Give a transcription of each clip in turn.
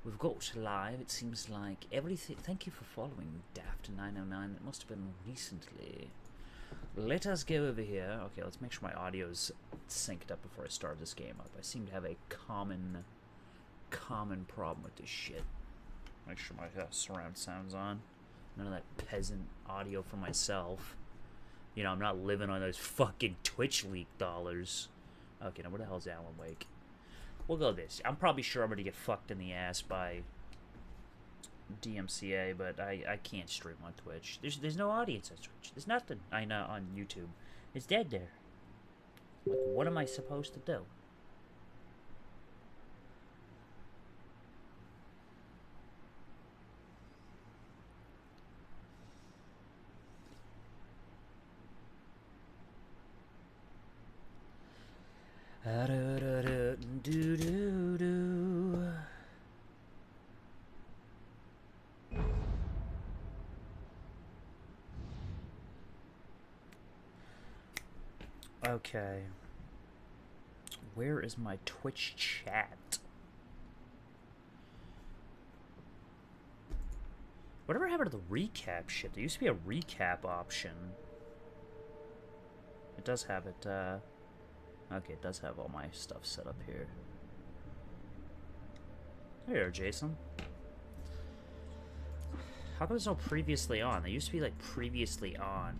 We've got live, it seems like everything. Thank you for following Daft909. It must have been recently. Let us go over here. Okay, let's make sure my audio's synced up before I start this game up. I seem to have a common problem with this shit. Make sure my surround sound's on. None of that peasant audio for myself. You know, I'm not living on those fucking Twitch leak dollars. Okay, now where the hell's Alan Wake? We'll go this. I'm probably sure I'm gonna get fucked in the ass by DMCA, but I can't stream on Twitch. There's no audience on Twitch. There's nothing. I know on YouTube. It's dead there. Like, what am I supposed to do? Okay. Where is my Twitch chat? Whatever happened to the recap shit? There used to be a recap option. It does have it, okay, it does have all my stuff set up here. There you are, Jason. How come there's no previously on? There used to be, like, previously on.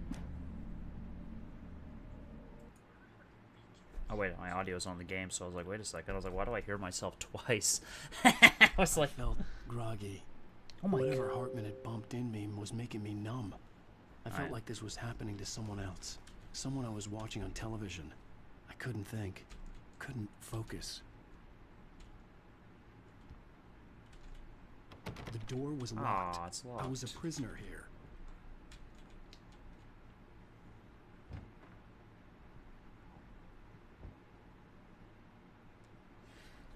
Oh, wait, my audio's on the game, so I was like, wait a second. I was like, why do I hear myself twice? I was like... I felt groggy. Oh my Whatever God. Hartman had bumped in me was making me numb. I felt like this was happening to someone else. Someone I was watching on television. I couldn't think. Couldn't focus. The door was locked. Aw, it's locked. I was a prisoner here.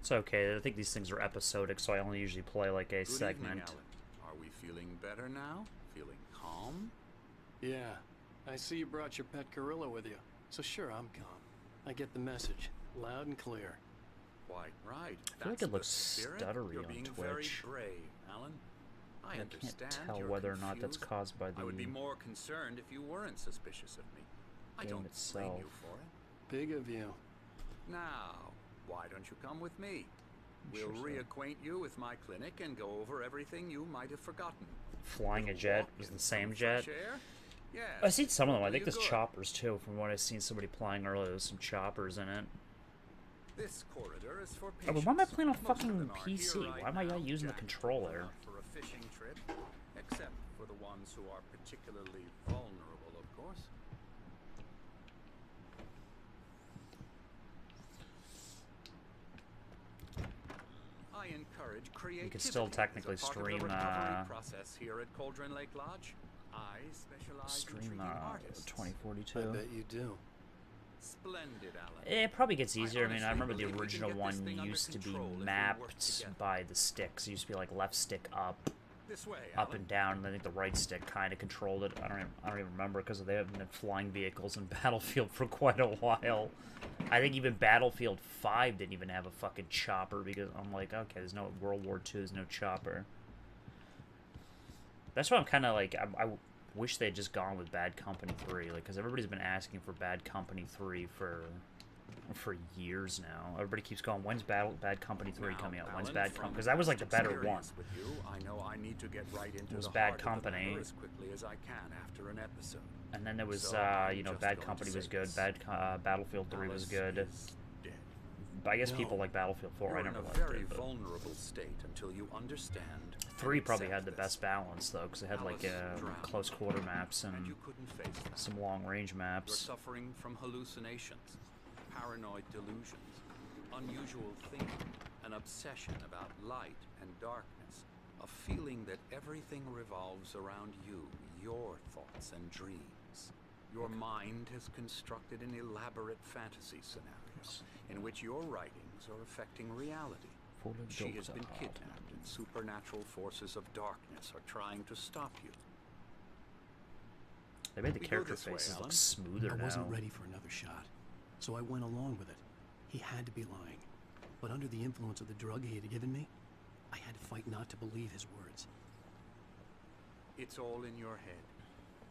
It's okay. I think these things are episodic, so I only usually play like a segment. Evening, Alan. Are we feeling better now? Feeling calm? Yeah. I see you brought your pet gorilla with you. So sure, I'm calm. I get the message. Loud and clear. Quite right. I feel like it looks stuttery You're on being Twitch. very brave, Alan. I understand. Can't tell you're whether or not that's confused. caused by the I would be more concerned if you weren't suspicious of me. I game don't blame itself. you for it. Big of you. Now, why don't you come with me? We'll Sure, sir. reacquaint you with my clinic and go over everything you might have forgotten. Flying a We'll jet walk was in the some same jet. fresh air. Yes. I've seen some of them. I Do think you there's good? choppers too. From what I've seen somebody playing earlier, there's some choppers in it. This corridor is for Oh, patients. but why am I playing on Most of fucking them are PC? here right Why am I now, not using the jacked controller? up for a fishing trip, except for the ones who are particularly vulnerable, of course. I encourage creativity. You can still technically as a part stream, of the recovery process here at Cauldron Lake Lodge. I specialize in Stream treating artists. 2042. I bet you do. Splendid, Alan. It probably gets easier. I mean, I honestly remember the believe we can original get this one thing under used to be control if we work mapped together. by the sticks. It used to be like left stick up, This way, up Alan. and down, and I think the right stick kind of controlled it. I don't even remember because they haven't been flying vehicles in Battlefield for quite a while. I think even Battlefield 5 didn't even have a fucking chopper because I'm like, okay, there's no World War II, there's no chopper. That's why I'm kind of like, I wish they had just gone with Bad Company 3, like, because everybody's been asking for Bad Company 3 for years now. Everybody keeps going, when's Bad Company 3 Now, coming out? When's Alan, Bad from Company? Because that was like the better one. experience with you, I know I need to get right into It was the Bad heart of the Company. matter as quickly as I can after an episode. And then there was, So, I'm you know, just Bad going to Company was say good. this. Battlefield 3 was Alice good. is dead. But I guess No. people like Battlefield 4. You're I in never a liked very it. But vulnerable state until you understand. 3 and probably accept had the this. best balance, though, because it had, like, Alice drowned, close quarter maps and and you couldn't face them. some long-range You're maps. suffering from hallucinations, paranoid delusions, unusual thinking, an obsession about light and darkness, a feeling that everything revolves around you, your thoughts and dreams. Your mind has constructed an elaborate fantasy scenario in which your writings are affecting reality. Full of She has jokes been are kidnapped, and supernatural forces of darkness are trying to stop you. They made the We go character this way, faces look Alan. smoother I now. wasn't ready for another shot, so I went along with it. He had to be lying. But under the influence of the drug he had given me, I had to fight not to believe his words. It's all in your head.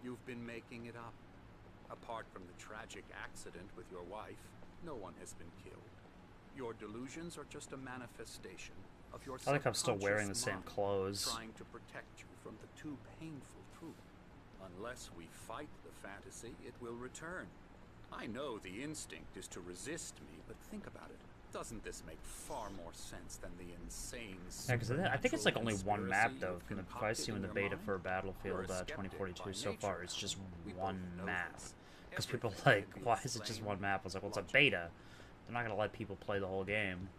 You've been making it up. Apart from the tragic accident with your wife, no one has been killed. Your delusions are just a manifestation of your I think I'm still wearing the subconscious same mind clothes. trying to protect you from the too painful truth. Unless we fight the fantasy, it will return. I know the instinct is to resist me, but think about it. Doesn't this make far more sense than the insane? Yeah, because I think it's like only one map conspiracy though. you've From the if I concocted see in the your beta mind? for You're Battlefield a skeptic 2042 by so far, nature, it's just Alan. We one both know map. this. Because people Everything like, can be why is it just explained one map? I was like, well, it's a logically. beta. They're not gonna let people play the whole game.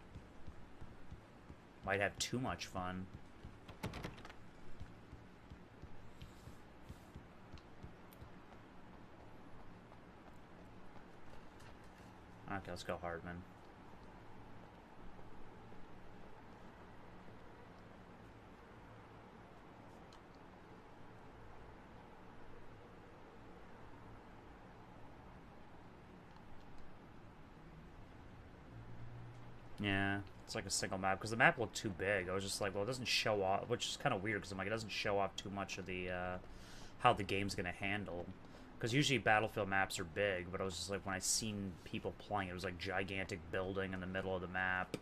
Might have too much fun. Okay, let's go Hardman. Yeah, it's like a single map because the map looked too big. I was just like, well, it doesn't show off, which is kind of weird because I'm like, it doesn't show off too much of the how the game's gonna handle. Because usually Battlefield maps are big, but I was just like, when I seen people playing, it was like gigantic building in the middle of the map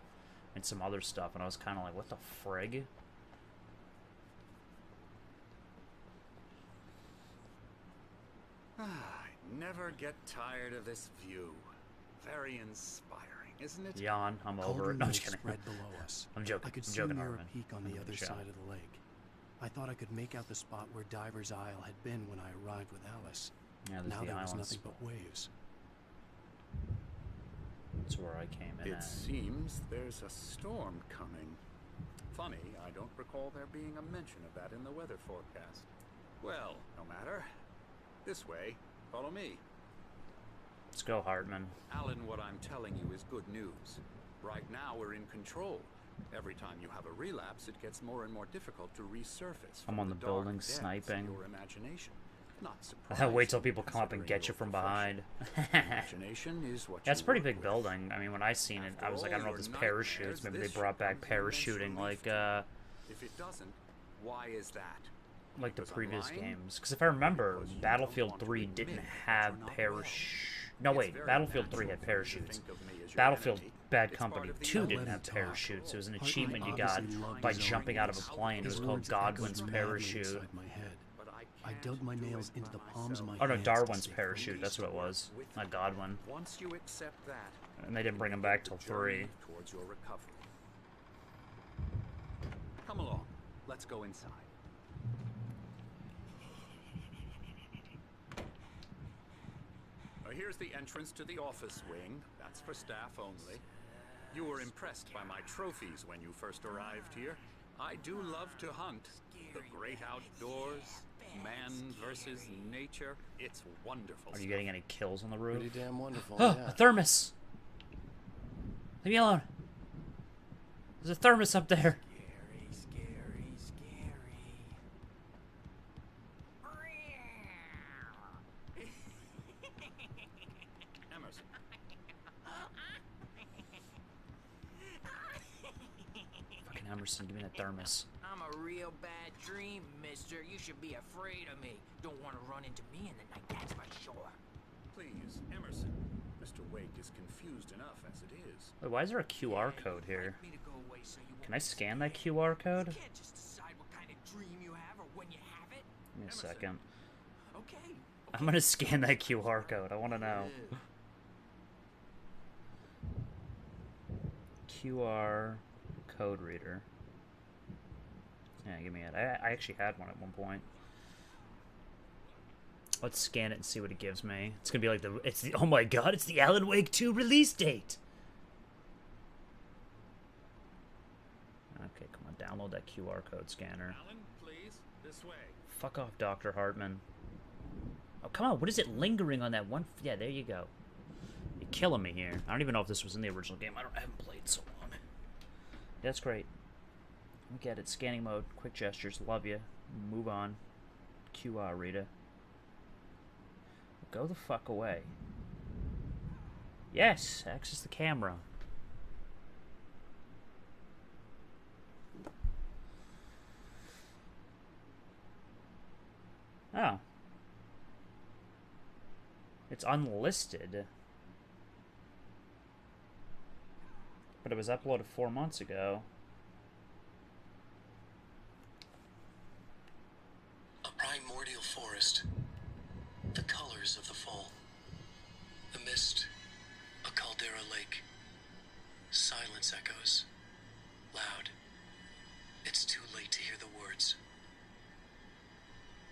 and some other stuff, and I was kind of like, what the frig? I never get tired of this view. Very inspiring, isn't it? Yawn, I'm over Cauldron it. No, I'm Lake just kidding. spread below us. I'm joking. I could I'm see joking, Mirror Hardman. Peak on the I'm other gonna shout. side of the lake. I thought I could make out the spot where Diver's Isle had been when I arrived with Alice. Yeah, there's Now the there was islands. nothing but waves. That's where I came in It at. seems there's a storm coming. Funny, I don't recall there being a mention of that in the weather forecast. Well, no matter. This way. Follow me. Let's go, Hardman. Alan, what I'm telling you is good news. Right now we're in control. Every time you have a relapse, it gets more and more difficult to resurface. I'm from on the dark building depths of sniping. Your imagination. Not Wait surprising, till people come up and considering get you your from profession. behind. Imagination is what That's a you pretty work big with. building. I mean, when I seen it, I was like, I don't know if there's parachutes. Maybe they brought back parachuting like If it doesn't, why is that? the Because I'm previous lying? games. Because if I remember, Because you Battlefield don't want to 3 admit didn't that have you're not parachute. well. No, It's wait. very Battlefield 3 natural had for you to parachutes. think of me as your Battlefield enemy. Bad It's Company part of the 2 element. didn't have Let him talk. parachutes. It was an Hartman achievement you got obviously loved by his own jumping out of a voice. plane. It His was called words echoed Godwin's madly parachute. inside my head. But I can't dug my do nails it into the by palms of my myself. Oh no, hands to Darwin's stay parachute. That's what it was. With Not me. Godwin. Once you accept that, And they didn't bring him back till the journey 3. towards your recovery. Come along. Let's go inside. Here's the entrance to the office wing. That's for staff only. You were impressed by my trophies when you first arrived here. I do love to hunt. The great outdoors, man versus nature. It's wonderful. Are you getting any kills on the roof? Pretty damn wonderful, Oh, yeah. a thermos! Leave me alone. There's a thermos up there. Scary, scary, scary. Emerson. Fucking Emerson, give me that thermos. I'm a real bad dream, mister. You should be afraid of me. Don't want to run into me in the night, that's for sure. Please, Emerson. Mr. Wake is confused enough as it is. Wait, why is there a QR code here? Like me to go away so you Can I scan that QR code? You can't just decide what kind of dream you have or when you have it. Give me a Emerson. second. Okay. I'm gonna scan that QR code. I want to know. QR code reader. Yeah, give me it. I actually had one at one point. Let's scan it and see what it gives me. It's gonna be like the oh my god, it's the Alan Wake 2 release date. Okay, come on, download that QR code scanner. Alan, please, this way. Fuck off, Dr. Hartman. Oh, come on, what is it lingering on that one? Yeah, there you go. You're killing me here. I don't even know if this was in the original game. I haven't played so long. Yeah, that's great. We get it. Scanning mode, quick gestures, love you. Move on. QR reader. Go the fuck away. Yes, access the camera. Oh. It's unlisted. But it was uploaded 4 months ago. A primordial forest. The colors of the fall. The mist. A caldera lake. Silence echoes. Loud. It's too late to hear the words.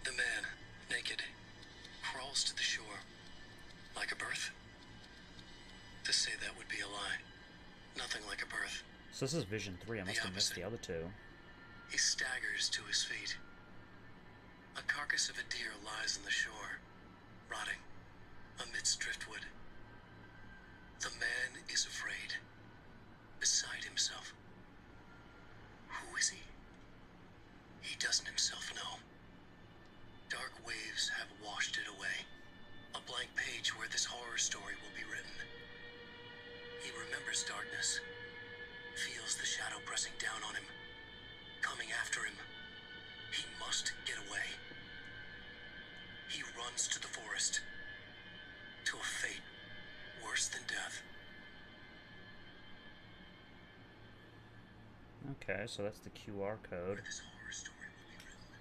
The man, naked, crawls to the shore. Like a birth? To say that would be a lie. Nothing like a birth. So this is Vision 3. I must have missed the other two. He staggers to his feet. A carcass of a deer lies on the shore, rotting amidst driftwood. The man is afraid, beside himself. Who is he? He doesn't himself know. Dark waves have washed it away. A blank page where this horror story will be written. He remembers darkness, feels the shadow pressing down on him, coming after him. He must get away. He runs to the forest, to a fate worse than death. Okay, so that's the QR code. Where this horror story will be written.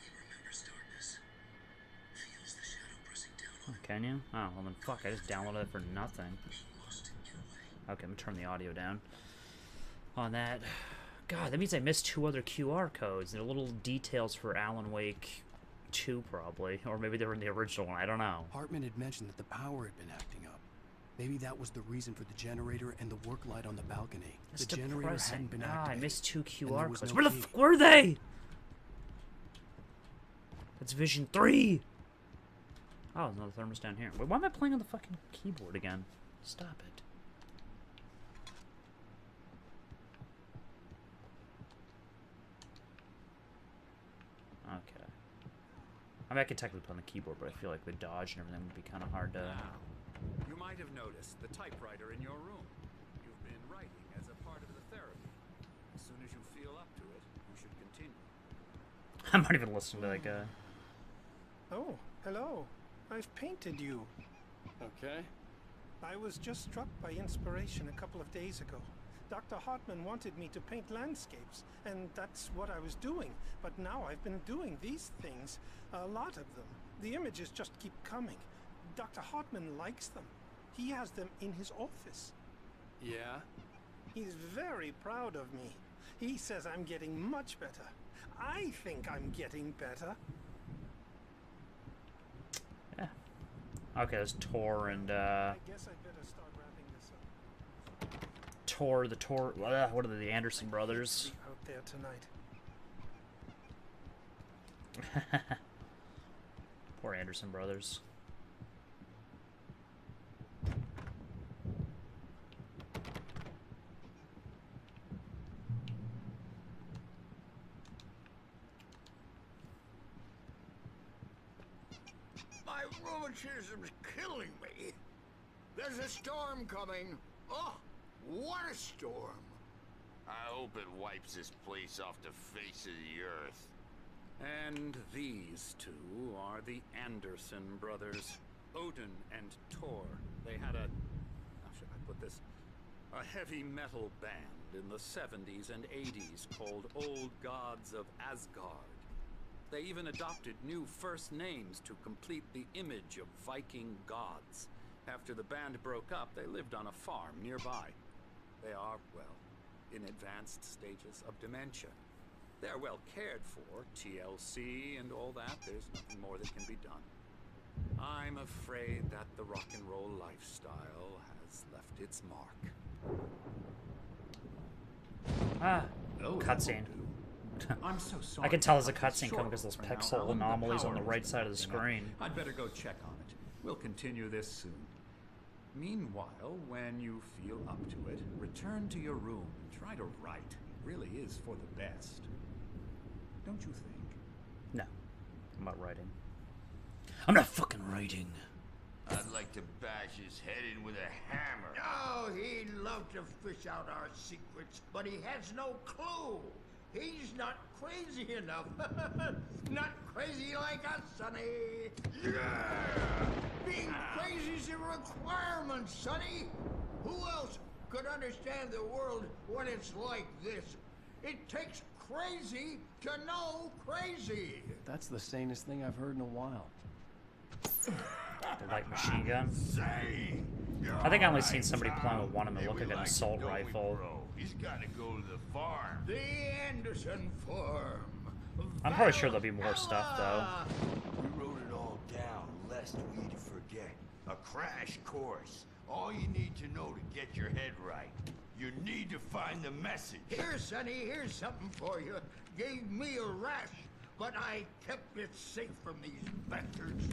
He remembers darkness, feels the shadow pressing down on him. Can you? Oh, well then fuck, I just downloaded it for nothing. He must get away. Okay, I'm gonna turn the audio down on that. God, that means I missed 2 other QR codes. They're little details for Alan Wake 2, probably. Or maybe they were in the original one, I don't know. Hartman had mentioned that the power had been acting up. Maybe that was the reason for the generator and the work light on the balcony. That's the generator depressing. hadn't been Ah, activated. I missed 2 and there QR was codes. no Where the key. fuck were they? That's Vision 3! Oh, another thermos down here. Wait, why am I playing on the fucking keyboard again? Stop it. Okay. I mean, I could technically play on the keyboard, but I feel like the dodge and everything would be kind of hard to... Now, you might have noticed the typewriter in your room. You've been writing as a part of the therapy. As soon as you feel up to it, you should continue. I'm not even listening to that guy. Oh, hello. I've painted you. Okay. I was just struck by inspiration a couple of days ago. Dr. Hartman wanted me to paint landscapes, and that's what I was doing. But now I've been doing these things, a lot of them. The images just keep coming. Dr. Hartman likes them. He has them in his office. Yeah? He's very proud of me. He says I'm getting much better. I think I'm getting better. Yeah. Okay, there's Tor and, I guess I'd better start wrapping this up. what are they, the Anderson brothers? Sleep out there tonight. Poor Anderson brothers. My rheumatism's killing me. There's a storm coming. Oh, what a storm. I hope it wipes this place off the face of the earth. And these two are the Anderson brothers, Odin and Tor. They had a, how should I put this, a heavy metal band in the 70s and 80s called Old Gods of Asgard. They even adopted new first names to complete the image of Viking gods. After the band broke up, they lived on a farm nearby. They are, well, in advanced stages of dementia. They're well cared for, TLC and all that. There's nothing more that can be done. I'm afraid that the rock and roll lifestyle has left its mark. Ah, Oh, cutscene. I'm so sorry. I can tell there's a I'll cut cutscene short coming because those for now, pixel Alan. The anomalies on power the right was side of the acting up. screen. I'd better go check on it. We'll continue this soon. Meanwhile, when you feel up to it, return to your room and try to write. It really is for the best. Don't you think? No, I'm not writing. I'm not fucking writing. I'd like to bash his head in with a hammer. Oh, he'd love to fish out our secrets, but he has no clue. He's not crazy enough. Not crazy like us, Sonny. Yeah! Being crazy's a requirement, Sonny. Who else could understand the world when it's like this? It takes crazy to know crazy. That's the sanest thing I've heard in a while. The light machine gun. Say, I think I only seen somebody playing with one of them. It looked like an like assault it, don't we, rifle. bro? He's got to go to the farm. The Anderson farm. I'm probably sure there'll be more stuff though. We wrote it all down, lest we forget. A crash course. All you need to know to get your head right. You need to find the message. Here, Sonny, here's something for you. Gave me a rash, but I kept it safe from these bastards.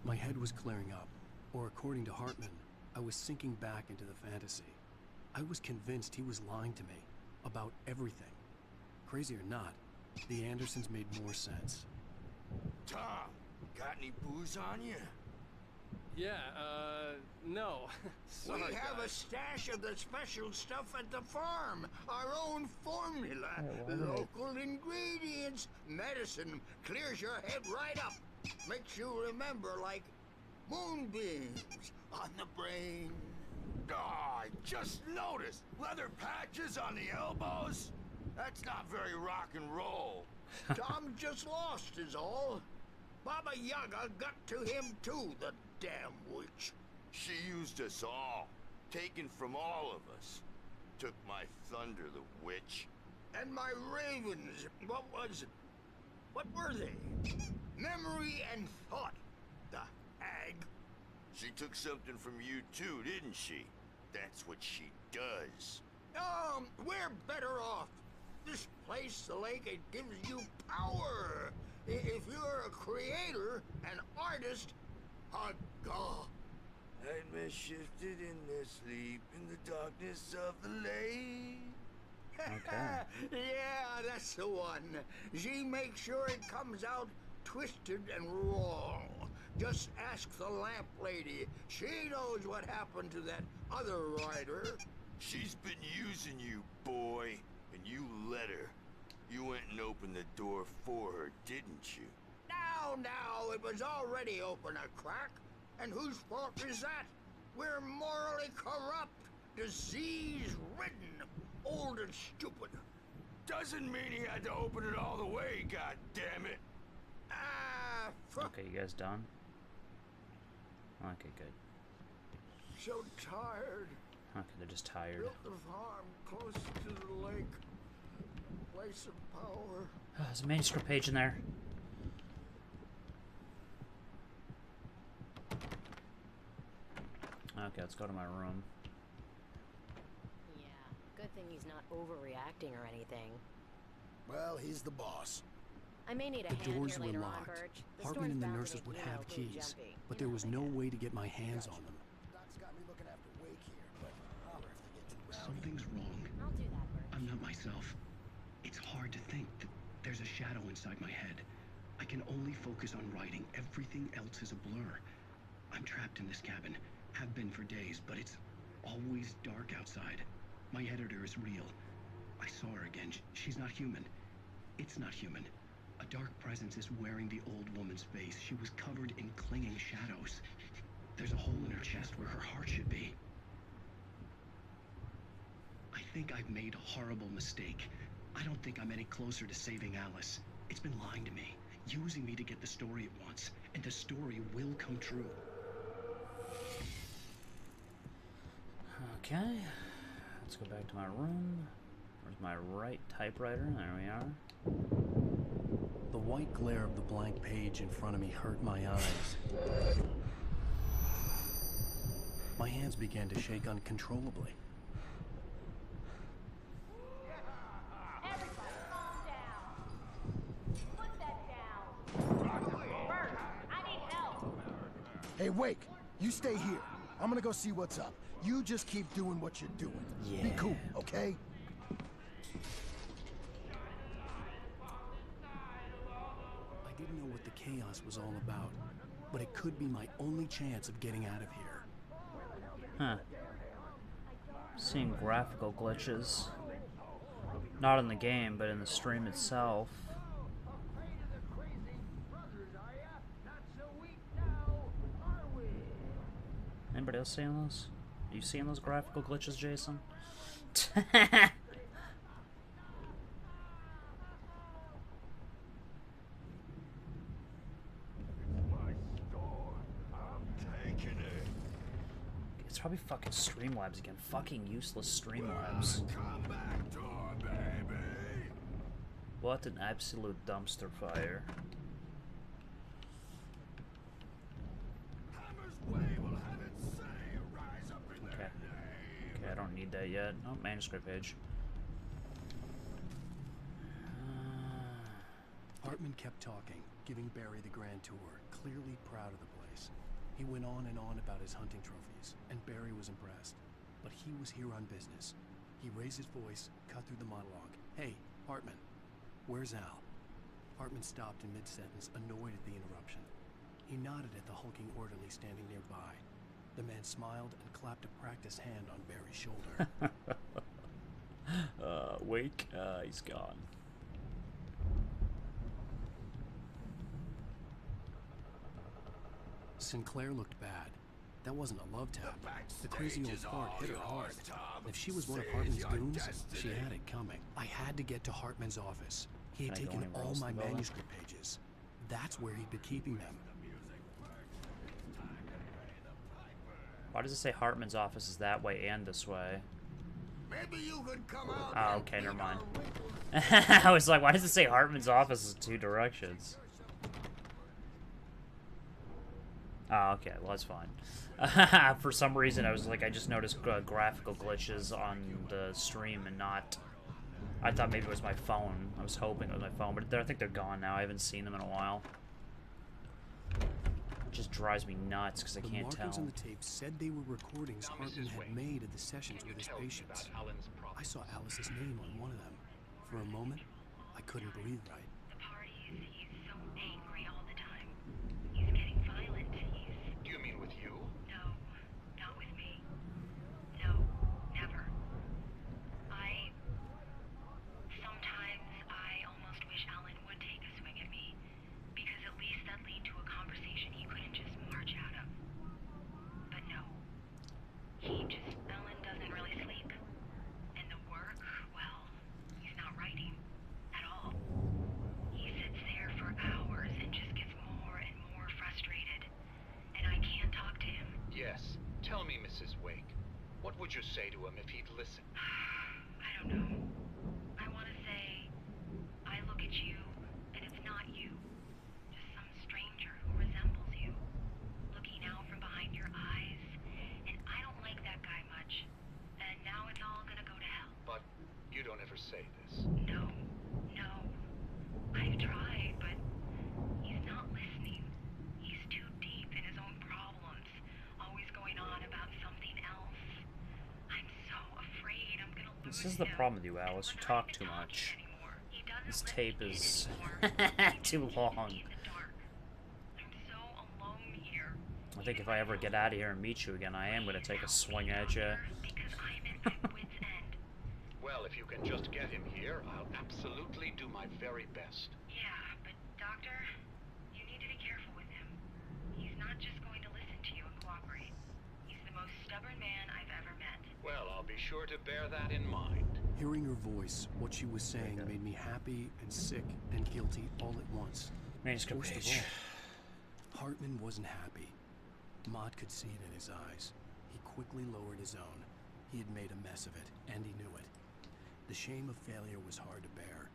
My head was clearing up, or according to Hartman, I was sinking back into the fantasy. I was convinced he was lying to me about everything. Crazy or not, the Andersons made more sense. Tom, got any booze on you? Yeah, no. We have a stash of the special stuff at the farm. Our own formula. Local ingredients. Medicine clears your head right up. Makes you remember like moonbeams on the brain. Oh, I just noticed. Leather patches on the elbows? That's not very rock and roll. Tom just lost is all. Baba Yaga got to him too, the damn witch. She used us all. Taken from all of us. Took my thunder, the witch. And my ravens, what were they? Memory and thought, the hag. She took something from you too, didn't she? That's what she does. We're better off. This place, the lake, it gives you power. If you're a creator, an artist, a god. Nightmare shifted in their sleep in the darkness of the lake. Okay. Yeah, that's the one. She makes sure it comes out twisted and wrong. Just ask the lamp lady. She knows what happened to that other rider. She's been using you, boy, and you let her. You went and opened the door for her, didn't you? Now, it was already open a crack. And whose fault is that? We're morally corrupt, disease-ridden, old and stupid. Doesn't mean he had to open it all the way, goddammit. Okay, you guys done? Okay, good. So tired. Okay, they're just tired. Built the farm close to the lake. Place of power. Oh, there's a manuscript page in there. Okay, let's go to my room. Yeah, good thing he's not overreacting or anything. Well, he's the boss. I may need a The hand doors here were later on, locked. Birch. The Hartman and the storm's bound to nurses make would you have know who keys, jumpy. but You there know was how no they get. way to get my hands on them. Doc's got me looking after Wake here, but holler if they get too rowdy. Something's wrong. I'll do that, Birch. I'm not myself. It's hard to think that there's a shadow inside my head. I can only focus on writing. Everything else is a blur. I'm trapped in this cabin. Have been for days, but it's always dark outside. My editor is real. I saw her again. She's not human. It's not human. A dark presence is wearing the old woman's face. She was covered in clinging shadows. There's a hole in her chest where her heart should be. I think I've made a horrible mistake. I don't think I'm any closer to saving Alice. It's been lying to me, using me to get the story it wants, and the story will come true. Okay, let's go back to my room. Where's my right typewriter? There we are. The white glare of the blank page in front of me hurt my eyes. My hands began to shake uncontrollably. Everybody, calm down. Put that down. Birch, I need help. Hey, Wake, you stay here. I'm gonna go see what's up. You just keep doing what you're doing. Yeah. Be cool, okay? I didn't know what the chaos was all about, but it could be my only chance of getting out of here. Huh. Seeing graphical glitches. Not in the game, but in the stream itself. Anybody else seeing those? Are you seeing those graphical glitches, Jason? It's probably fucking Streamlabs again. Fucking useless Streamlabs. What an absolute dumpster fire. Okay. Okay, I don't need that yet. Oh, manuscript page. Hartman kept talking, giving Barry the grand tour, clearly proud of the place. He went on and on about his hunting trophies, and Barry was impressed. But he was here on business. He raised his voice, cut through the monologue. Hey, Hartman, where's Al? Hartman stopped in mid-sentence, annoyed at the interruption. He nodded at the hulking orderly standing nearby. The man smiled and clapped a practiced hand on Barry's shoulder. Wake, he's gone. Sinclair looked bad. That wasn't a love tap. The crazy old fart hit her hard. And if she was one of Hartman's goons, she had it coming. I had to get to Hartman's office. He had taken all my manuscript pages. That's where he'd been keeping them. Why does it say Hartman's office is that way and this way? Maybe you could come out. Oh, okay, never mind. I was like, why does it say Hartman's office is 2 directions? Oh, okay, well, that's fine. For some reason, I was like, I just noticed graphical glitches on the stream and not... I thought maybe it was my phone. I was hoping it was my phone, but I think they're gone now. I haven't seen them in a while. It just drives me nuts because I can't tell. The markings on the tape said they were recordings Hartman had made of the sessions with his patients. I saw Alice's name on one of them. For a moment, I couldn't breathe right. The parties, he's so angry all the time. He's getting violent. Do you mean with you? No, not with me. No, never. Sometimes I almost wish Alan would take a swing at me, because at least that lead to a conversation he couldn't just march out of. But no. Alan doesn't really sleep. And the work, well, he's not writing at all. He sits there for hours and just gets more and more frustrated. And I can't talk to him. Yes. Tell me, Mrs. Wake. What would you say to him if he'd listen? I don't know. I want to say, I look at you, and it's not you. Just some stranger who resembles you. Looking out from behind your eyes. And I don't like that guy much. And now it's all gonna go to hell. But you don't ever say this. No. No. I've tried, but he's not listening. He's too deep in his own problems. Always going on about something else. I'm so afraid I'm gonna lose This is the problem with you, Alice. You talk too much. This tape is too long. I think if I ever get out of here and meet you again, I am going to take a swing at you. Well, if you can just get him here, I'll absolutely do my very best. Yeah, but Doctor, you need to be careful with him. He's not just going to listen to you and cooperate. He's the most stubborn man I've ever met. Well, I'll be sure to bear that in mind. Hearing her voice, what she was saying made me happy and sick and guilty all at once. Manuscript page. Hartman wasn't happy. Mott could see it in his eyes. He quickly lowered his own. He had made a mess of it, and he knew it. The shame of failure was hard to bear.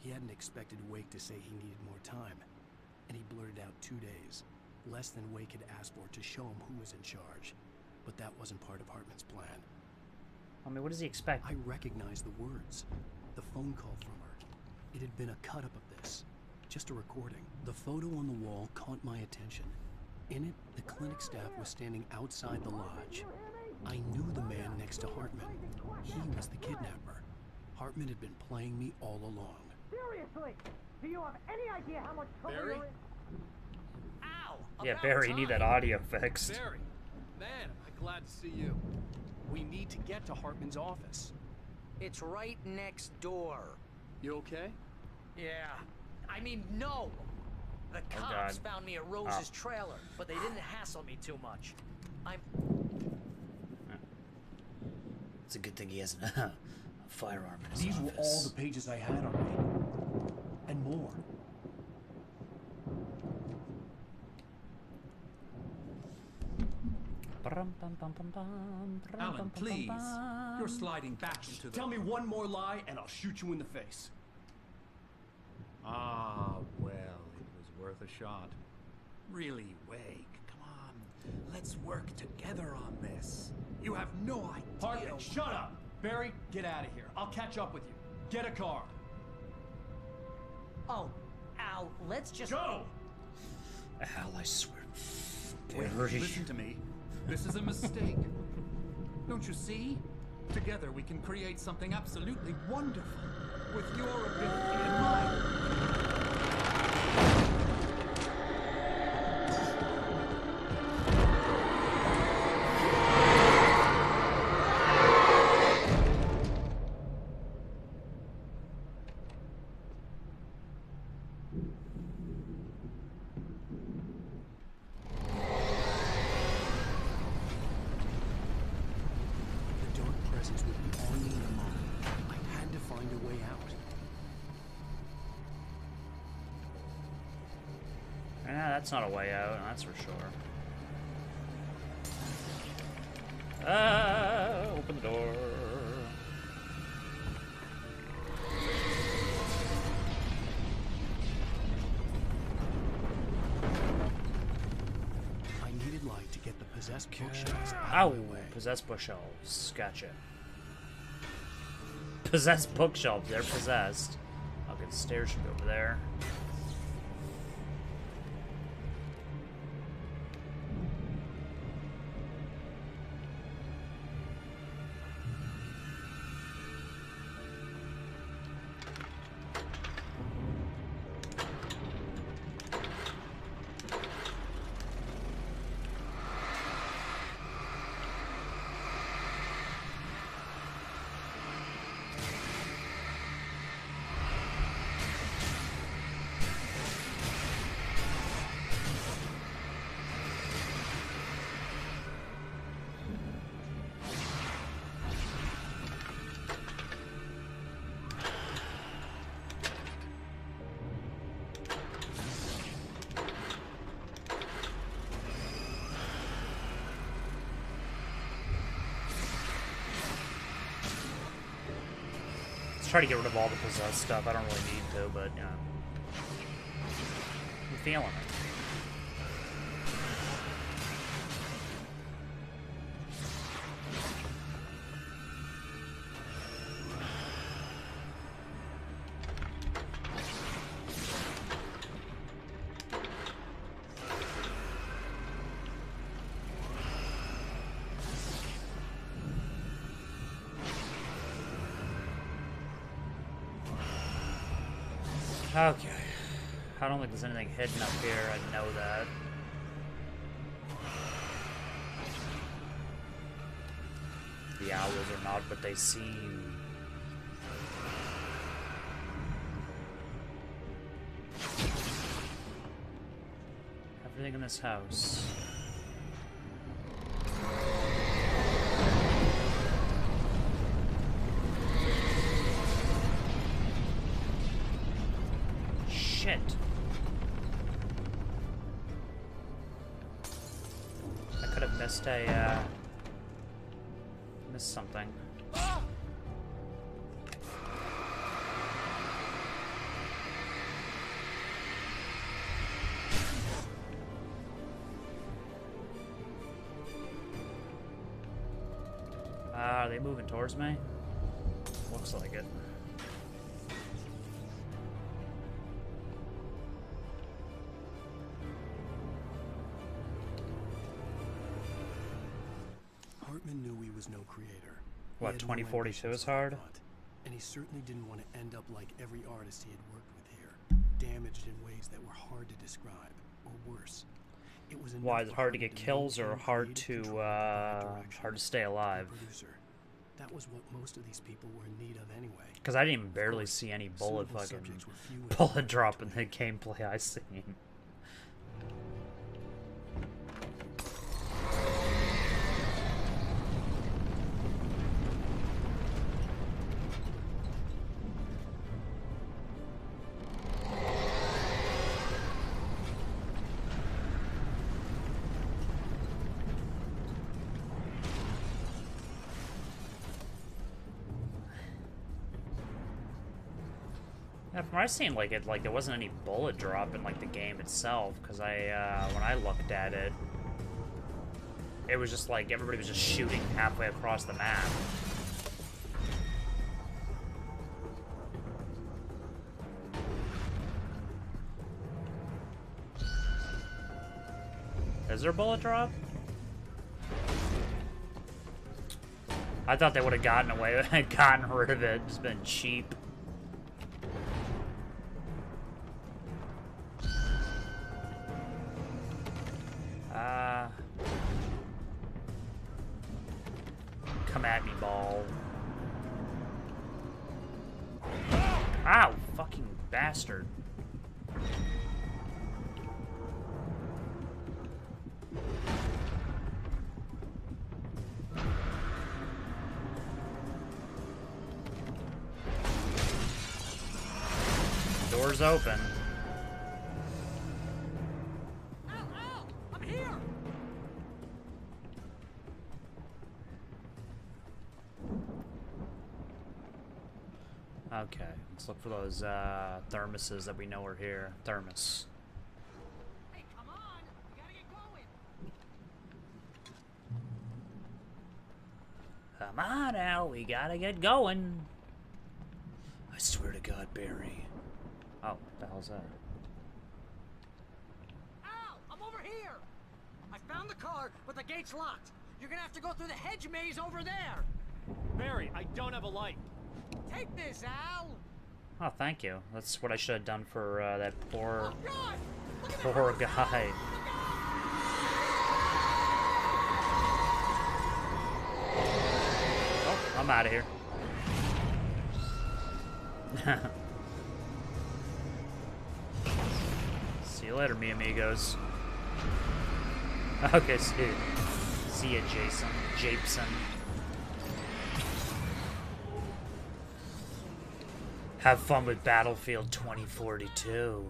He hadn't expected Wake to say he needed more time, and he blurted out 2 days, less than Wake had asked for to show him who was in charge. But that wasn't part of Hartman's plan. I mean, what does he expect? I recognized the words. The phone call from her. It had been a cut-up of this. Just a recording. The photo on the wall caught my attention. In it, the clinic staff was standing outside the lodge. I knew the man next to Hartman. He was the kidnapper. Hartman had been playing me all along. Seriously, do you have any idea how much trouble you're in? Yeah, Barry, you need that audio fixed. Barry, man, am I glad to see you. We need to get to Hartman's office. It's right next door. You okay? Yeah. I mean, no! The cops found me at Rose's trailer, but they didn't hassle me too much. It's a good thing he has a firearm in his These office. were all the pages I had on me. And more. Alan, please. You're sliding back into the... Tell me one more lie and I'll shoot you in the face. Ah, well, it was worth a shot. Really, Wake, come on. Let's work together on this. You have no idea... Hartman, shut up! Barry, get out of here. I'll catch up with you. Get a car. Oh, Al, let's just... Go! Al, I swear. Wait, listen to me. This is a mistake. Don't you see? Together we can create something absolutely wonderful. With your ability and mine. That's not a way out, that's for sure. Open the door. I needed light to get the possessed bookshelves out Ow! of my way. Possessed bookshelves. Gotcha. Possessed bookshelves. They're possessed. Okay, the stairs should be over there. Try to get rid of all the possessed stuff. I don't really need to, but yeah. I'm feeling it. Okay. I don't think there's anything hidden up here. I know that. The owls are not what they seem. Everything in this house. Shit. I could have missed a, missed something. Are they moving towards me? Looks like it. Hartman knew he was no creator. What, 2042 is hard? And he certainly didn't want to end up like every artist he had worked with here, damaged in ways that were hard to describe, or worse. It was Why is it hard to enough get for Hartman kills or maintain hard creative to control of the direction. hard to stay alive? The producer. That was what most of these people were in need of anyway. Because I didn't even barely see any bullet suitable fucking subjects were few and bullet far drop in the gameplay I seen. Yeah, from what I seen, like there wasn't any bullet drop in like the game itself, because when I looked at it, it was just like everybody was just shooting halfway across the map. Is there a bullet drop? I thought they would have gotten away, gotten rid of it, just been cheap. Come at me, ball. Ow, fucking bastard. Door's open. I'm here. Okay, let's look for those thermoses that we know are here. Thermos. Hey, come on. We gotta get going. Come on now, we gotta get going. I swear to God, Barry. Oh, what the hell's that? Al, I'm over here. I found the car, but the gate's locked. You're gonna have to go through the hedge maze over there. Barry, I don't have a light. Take this, Al. Oh, thank you. That's what I should have done for that poor, God! poor guy. Oh, I'm out of here. See you later, mi amigos. Okay, see ya, Jason. Have fun with Battlefield 2042.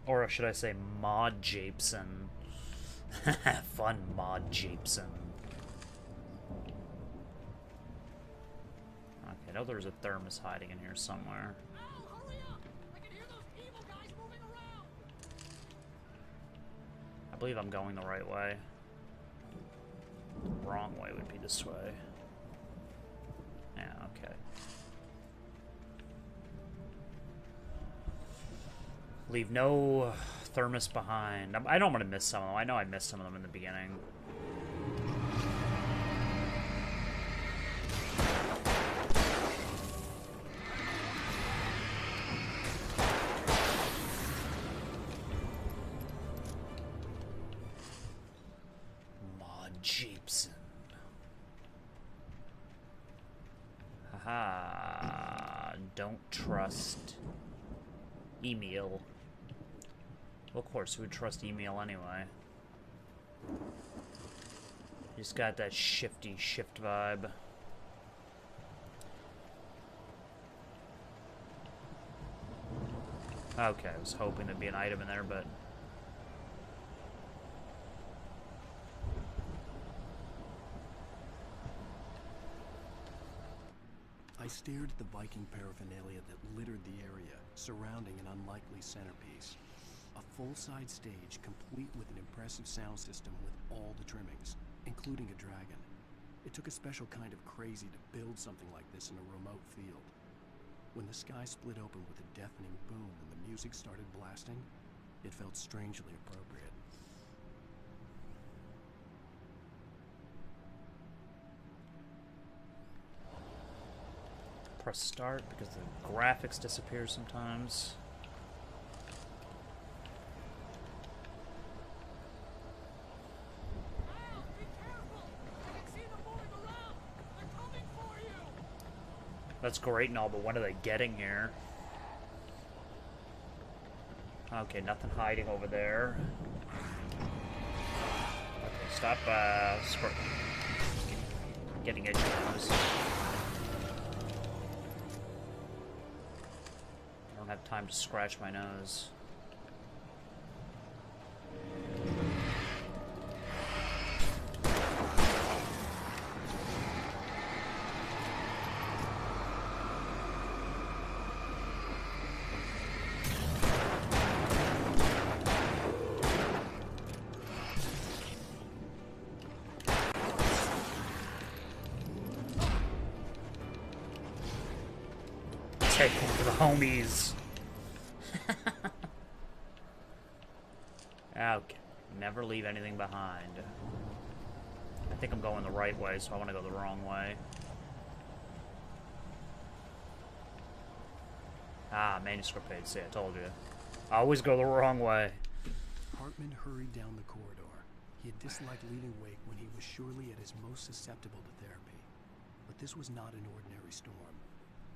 Or should I say Mod Japeson? Fun Mod Japeson. Okay, I know there's a thermos hiding in here somewhere. I believe I'm going the right way. The wrong way would be this way. Yeah, okay. Leave no thermos behind. I know I'm gonna miss some of them. I know I missed some of them in the beginning. Jeepson. Haha. Don't trust Emil. Well, of course, who would trust Emil anyway? He's got that shifty shift vibe. Okay, I was hoping there'd be an item in there, but... I stared at the Viking paraphernalia that littered the area, surrounding an unlikely centerpiece. A full-size stage complete with an impressive sound system with all the trimmings, including a dragon. It took a special kind of crazy to build something like this in a remote field. When the sky split open with a deafening boom and the music started blasting, it felt strangely appropriate. press start because the graphics disappear sometimes. That's great and all, but when are they getting here? Okay, nothing hiding over there. Okay, stop, getting itchy nose. I don't have time to scratch my nose. Take one for the homies. Okay. Never leave anything behind. I think I'm going the right way, so I want to go the wrong way. Ah, manuscript page. See, I told you. I always go the wrong way. Hartman hurried down the corridor. He had disliked leaving Wake when he was surely at his most susceptible to therapy. But this was not an ordinary storm.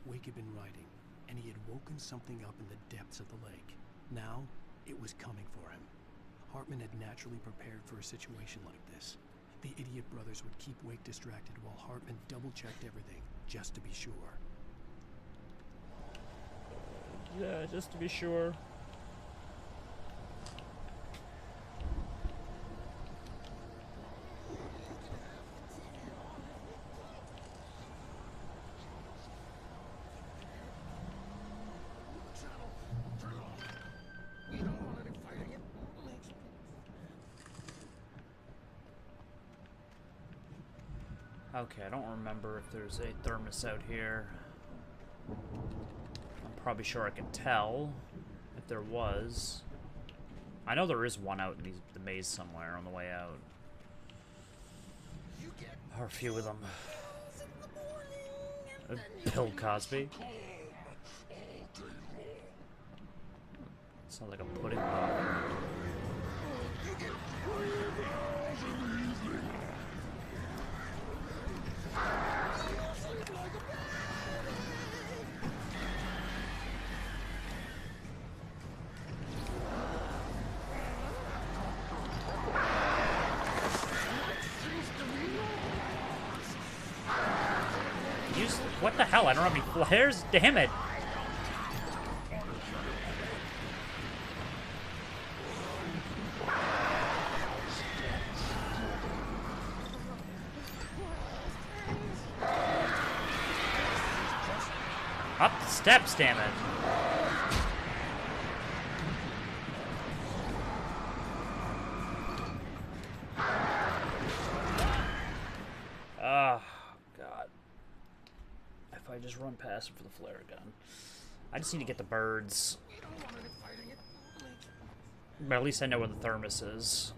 Wake had been writing, and he had woken something up in the depths of the lake. Now, it was coming for him. Hartman had naturally prepared for a situation like this. The idiot brothers would keep Wake distracted while Hartman double-checked everything, just to be sure. Yeah, just to be sure. Okay, I don't remember if there's a thermos out here. I'm probably sure I can tell if there was. I know there is one out in the maze somewhere on the way out. Or a few of them. Bill Cosby. Sounds like a pudding pop. What the hell? I don't have any flares? Damn it! Up the steps, damn it! I just run past him for the flare gun. I just need to get the birds. But at least I know where the thermos is.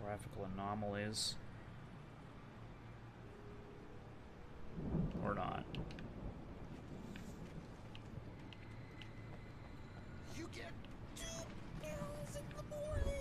Graphical anomalies. Or not. You get 2 pills in the morning.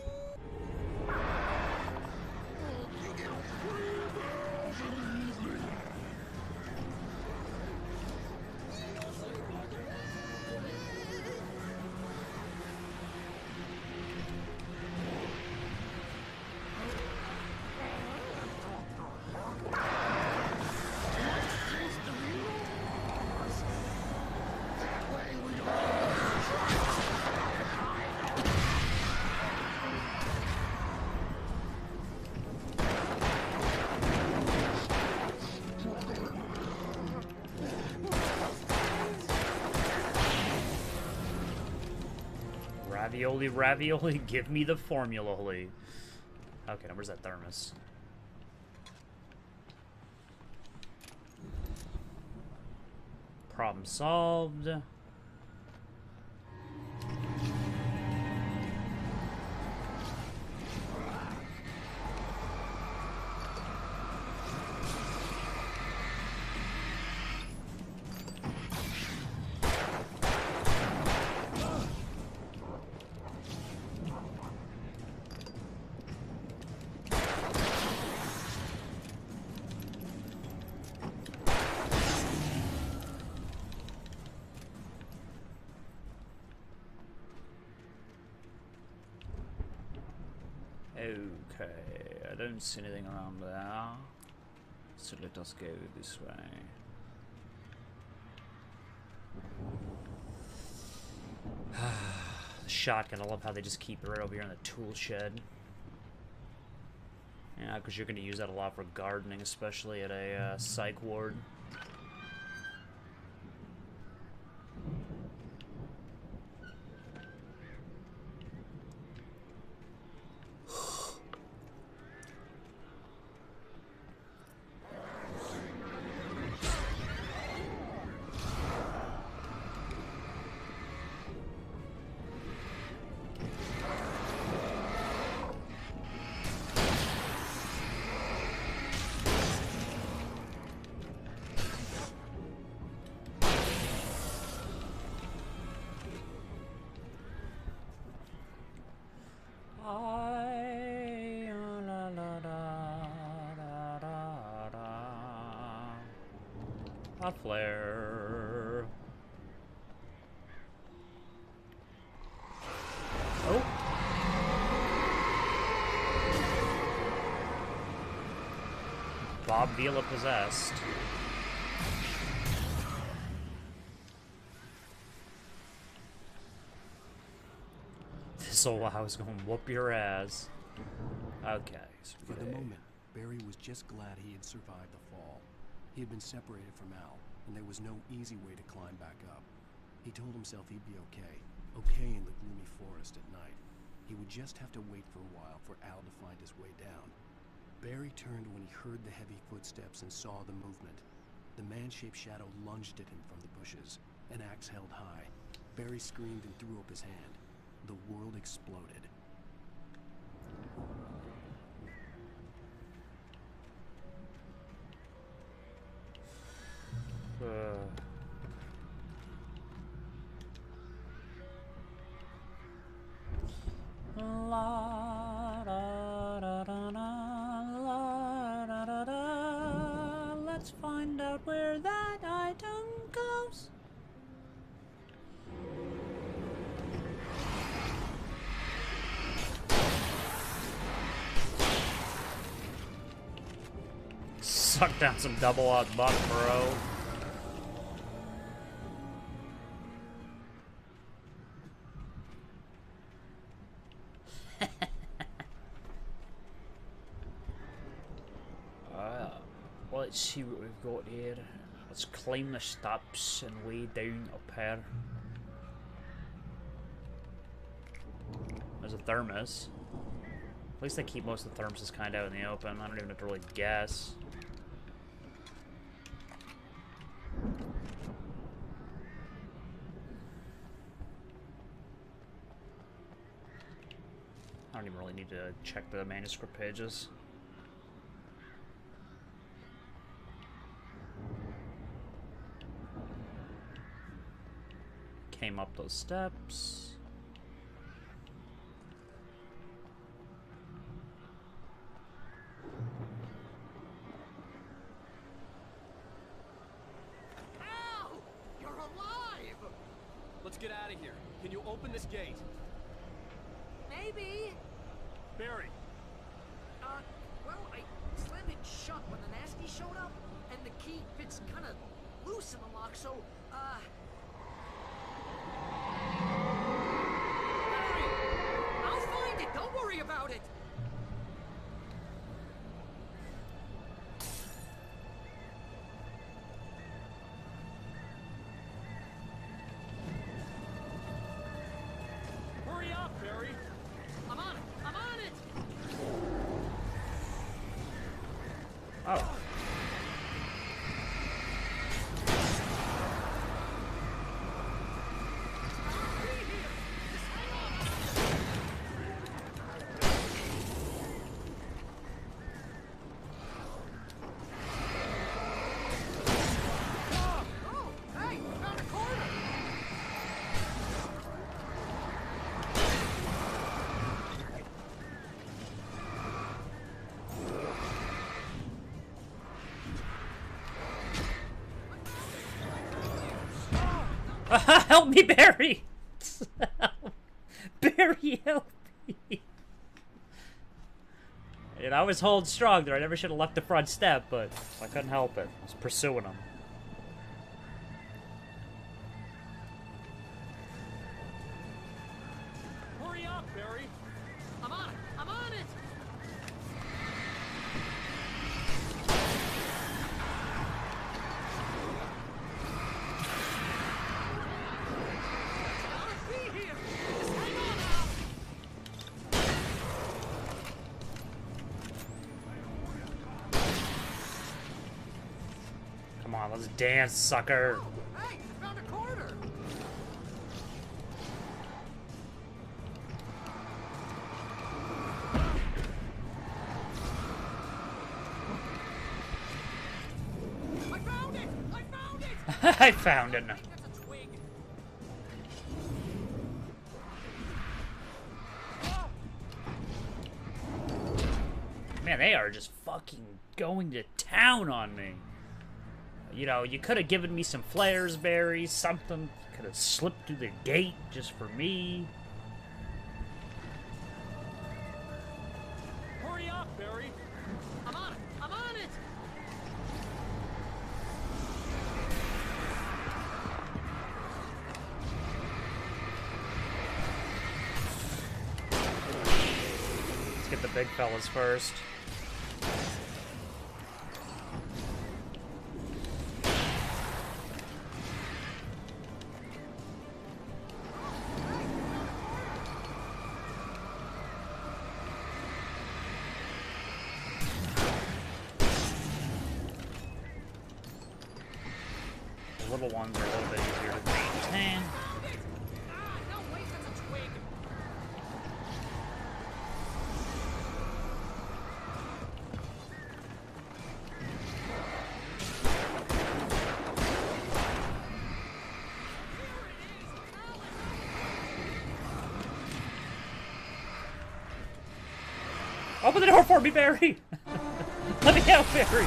Ravioli, ravioli, give me the formula, holy. Okay, now where's that thermos? Problem solved. Okay, I don't see anything around there. So let us go this way. The shotgun, I love how they just keep it right over here in the tool shed. Yeah, because you're going to use that a lot for gardening, especially at a psych ward. A flare. Oh. Bob Vila possessed. This old house gonna whoop your ass. Okay. So for the moment, Barry was just glad he had survived the fall. He had been separated from Al, and there was no easy way to climb back up. He told himself he'd be okay in the gloomy forest at night. He would just have to wait for a while for Al to find his way down. Barry turned when he heard the heavy footsteps and saw the movement. The man-shaped shadow lunged at him from the bushes, an axe held high. Barry screamed and threw up his hand. The world exploded. La, da, da, da, da, la, da, da, da. Let's find out where that item goes. Suck down some double odd buck, bro. Let's see what we've got here. Let's climb the steps and way down up here. There's a thermos. At least they keep most of the thermoses kind of out in the open. I don't even have to really guess. I don't even really need to check the manuscript pages. Came up those steps. Al! You're alive! Let's get out of here. Can you open this gate? Maybe. Barry. Well, I slammed it shut when the nasty showed up, and the key fits kind of loose in the lock, so, I'll find it! Don't worry about it! Hurry up, Barry! I'm on it! I'm on it! Oh. Help me, Barry! Barry, help me! And I was holding strong there. I never should have left the front step, but I couldn't help it. I was pursuing him. Hurry up, Barry. I'm on it. I'm on it. Come on, let's dance, sucker. Hey, I found a corner. I found it! I found it! I found it. That's a twig. Man, they are just fucking going to town on me. You know, you could have given me some flares, Barry, something. Could have slipped through the gate just for me. Hurry up, Barry. I'm on it. I'm on it. Let's get the big fellas first. The little ones are a little bit easier to maintain. No, wait, that's a twig. Open the door for me, Barry! Let me out, Barry!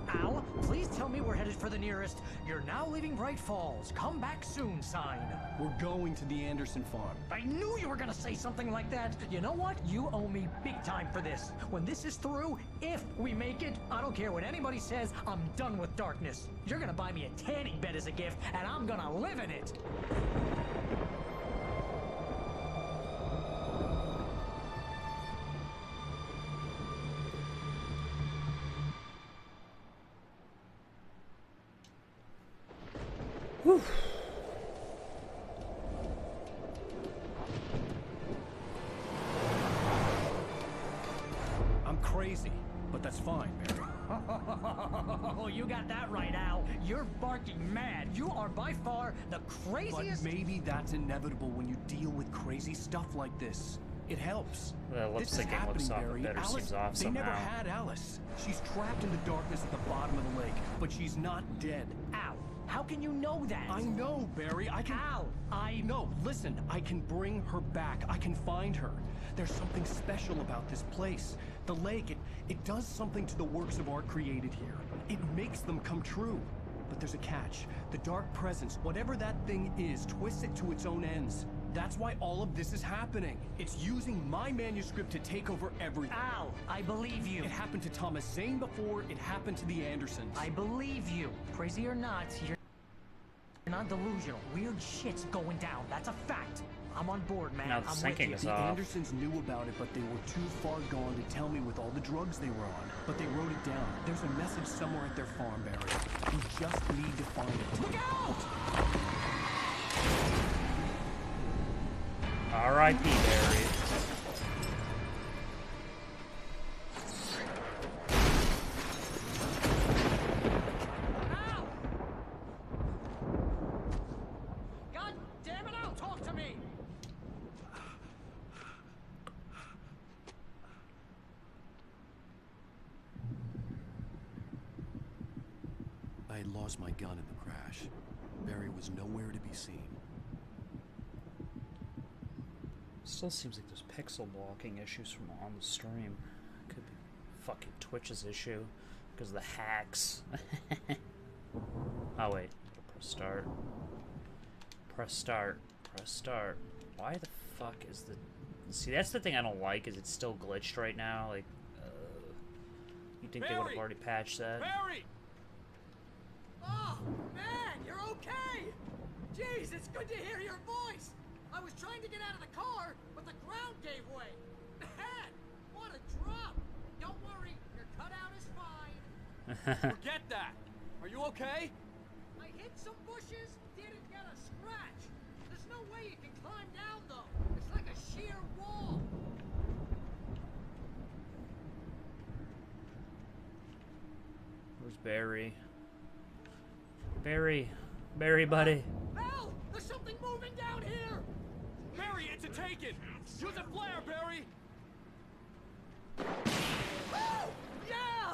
Al, please tell me we're headed for the nearest "You're now leaving Bright Falls. Come back soon" sign. We're going to the Anderson farm. I knew you were gonna say something like that. You know what? You owe me big time for this. When this is through, if we make it, I don't care what anybody says, I'm done with darkness. You're gonna buy me a tanning bed as a gift, and I'm gonna live in it. Whew. I'm crazy, but that's fine, Barry. Oh, you got that right, Al. You're barking mad. You are by far the craziest. But maybe that's inevitable when you deal with crazy stuff like this. It helps. The lip This is syncing looks happening, off, Barry. better Alice, seems off they never somehow. had Alice. She's trapped in the darkness at the bottom of the lake, but she's not dead. Al, how can you know that? I know, Barry. I can. Al, No, listen. I can bring her back. I can find her. There's something special about this place. The lake, it does something to the works of art created here. It makes them come true. But there's a catch. The dark presence, whatever that thing is, twists it to its own ends. That's why all of this is happening. It's using my manuscript to take over everything. Al, I believe you. It happened to Thomas Zane before. It happened to the Andersons. I believe you. Crazy or not, you're not delusional. Weird shit's going down. That's a fact. I'm on board, man. Now the I'm with syncing you. is The off. Andersons knew about it, but they were too far gone to tell me with all the drugs they were on. But they wrote it down. There's a message somewhere at their farm, Barry. We just need to find it. Look out! R.I.P. Barry. Al! God damn it, Al, talk to me! I had lost my gun in the crash. Barry was nowhere to be seen. Still seems like there's pixel blocking issues from on the stream. Could be fucking Twitch's issue because of the hacks. Oh wait, press start. Press start. Press start. Why the fuck is the... See, that's the thing I don't like, is it's still glitched right now. Like, you'd think they would have already patched that. Barry! Oh, man, you're okay! Jeez, it's good to hear your voice! I was trying to get out of the car, but the ground gave way. Man, what a drop! Don't worry, your cutout is fine. Forget that! Are you okay? I hit some bushes, didn't get a scratch. There's no way you can climb down, though. It's like a sheer wall. Where's Barry? Barry, buddy. Al, there's something moving down here. Barry, it's a taken. Use a flare, Barry. Oh, yeah.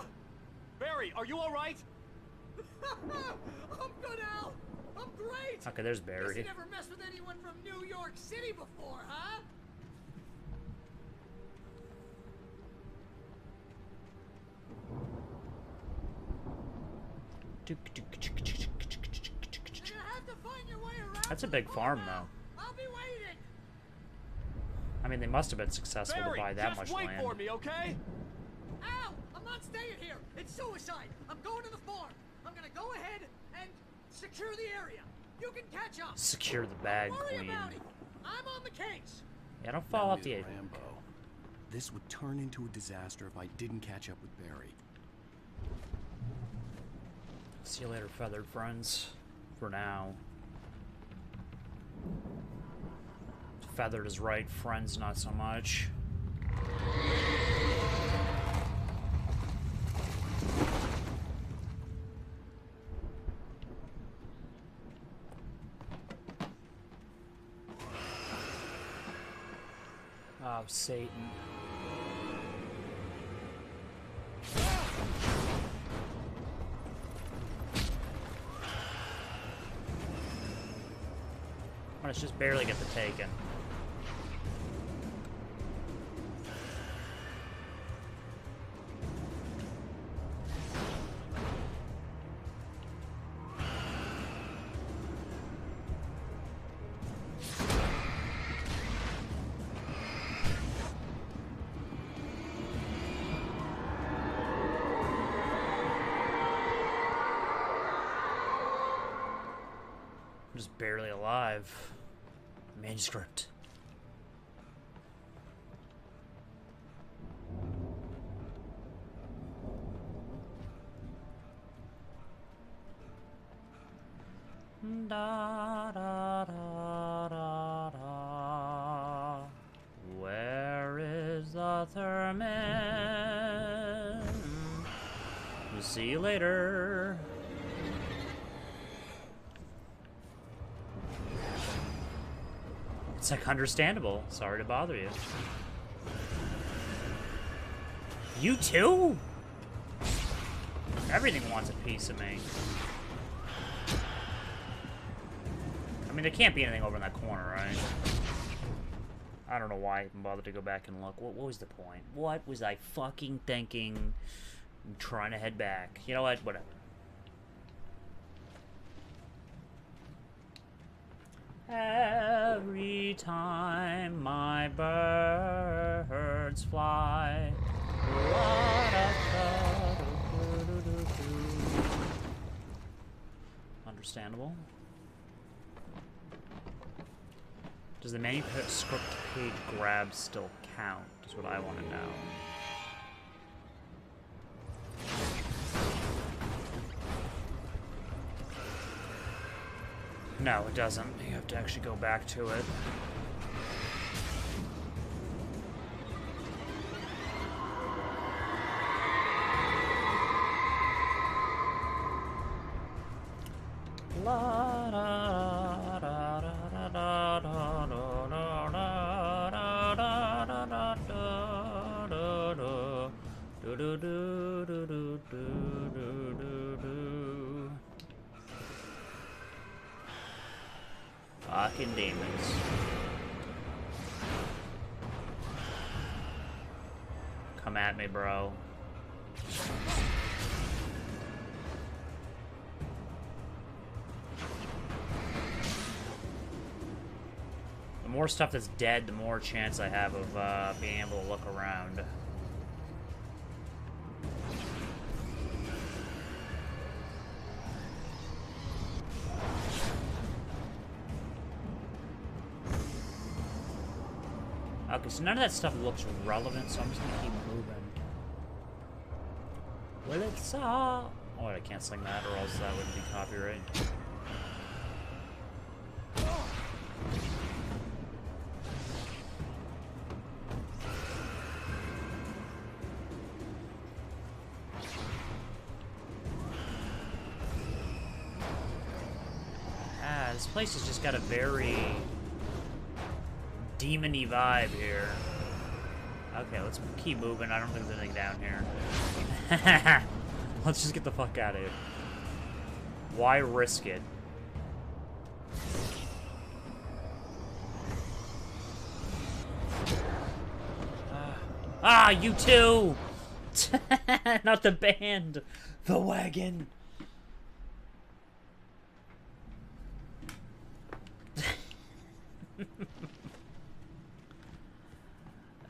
Barry, are you all right? I'm good, Al. I'm great. Okay, there's Barry. Guess you never messed with anyone from New York City before, huh? That's a big farm, though. I'll be waiting. I mean, they must have been successful to buy that much land. Just wait for me, okay? Al, I'm not staying here. It's suicide. I'm going to the farm. I'm gonna go ahead and secure the area. You can catch up. Secure the bag, Don't worry queen. about it. I'm on the case. Yeah, don't fall off the edge. Rambo. This would turn into a disaster if I didn't catch up with Barry. See you later, feathered friends. For now. Feathered is right, friends not so much. Oh, Satan. Let's just barely get the taken. I'm just barely alive. Manuscript. Da, da, da, da, da. Where is the Thurman? We'll see you later. It's like understandable. Sorry to bother you. You too? Everything wants a piece of me. I mean, there can't be anything over in that corner, right? I don't know why I even bothered to go back and look. What was the point? What was I fucking thinking? I'm trying to head back. You know what? Whatever. Every time my birds fly. Understandable. Does the manuscript page grab still count? Is what I want to know. No, it doesn't. You have to actually go back to it. La da da da da da da da da da da da da do do do do do do do do. Fucking demons. Come at me, bro. more stuff that's dead, the more chance I have of being able to look around. Okay, so none of that stuff looks relevant, so I'm just gonna keep moving. Well, it's oh, I can't sing that, or else that would be copyright. This place has just got a very demon-y vibe here. Okay, let's keep moving. I don't think there's anything down here. Let's just get the fuck out of here. Why risk it? You too! Not the band! The wagon!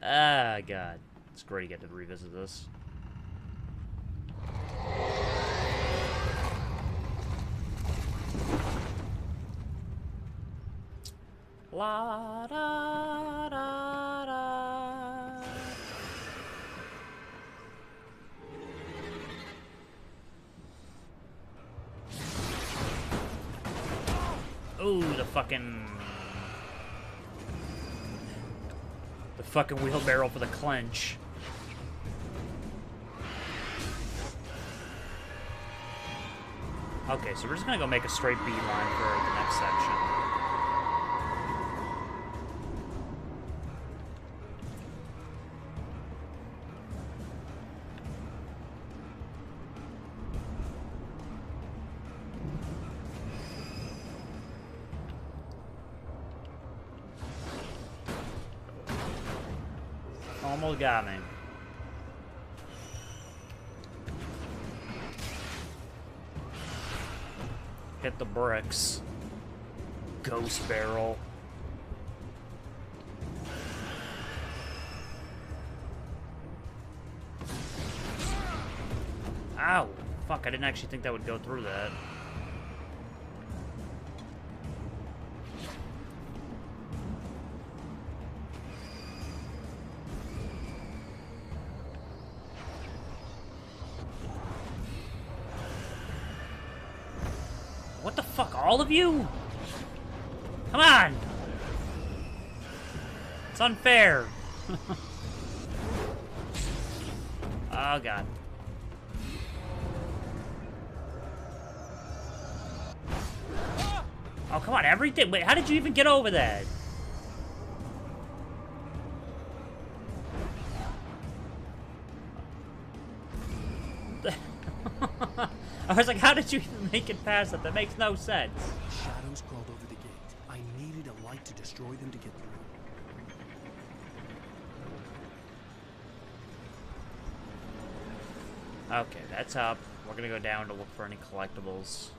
Ah, God. It's great to get to revisit this. La da da da. Ooh, the fucking wheelbarrow for the clench. Okay, so we're just gonna go make a straight beeline for the next section. Almost got me. Hit the bricks. Ghost barrel. Ow! Fuck, I didn't actually think that would go through that. What the fuck, all of you? Come on! It's unfair. Oh, God. Oh, come on, everything. Wait, how did you even get over that? I was like, how did you even make it past that? That makes no sense. Shadows crawled over the gate. I needed a light to destroy them to get through. Okay, that's up. We're gonna go down to look for any collectibles.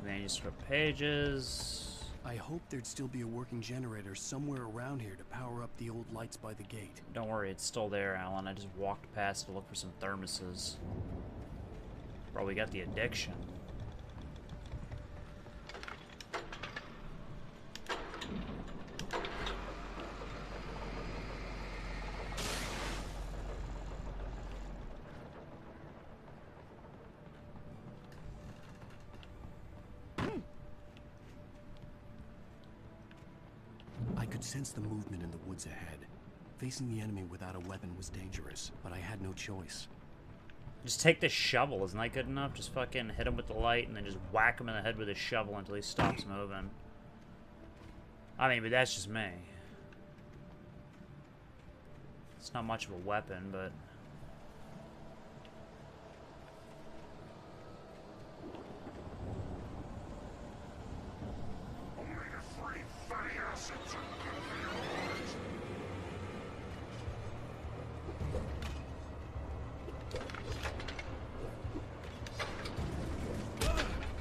Manuscript pages. I hoped there'd still be a working generator somewhere around here to power up the old lights by the gate. Don't worry, it's still there, Alan. I just walked past to look for some thermoses. Probably got the addiction. Sense the movement in the woods ahead. Facing the enemy without a weapon was dangerous, but I had no choice. Just take the shovel, isn't that good enough? Just fucking hit him with the light and then just whack him in the head with a shovel until he stops moving. I mean, but that's just me. It's not much of a weapon, but...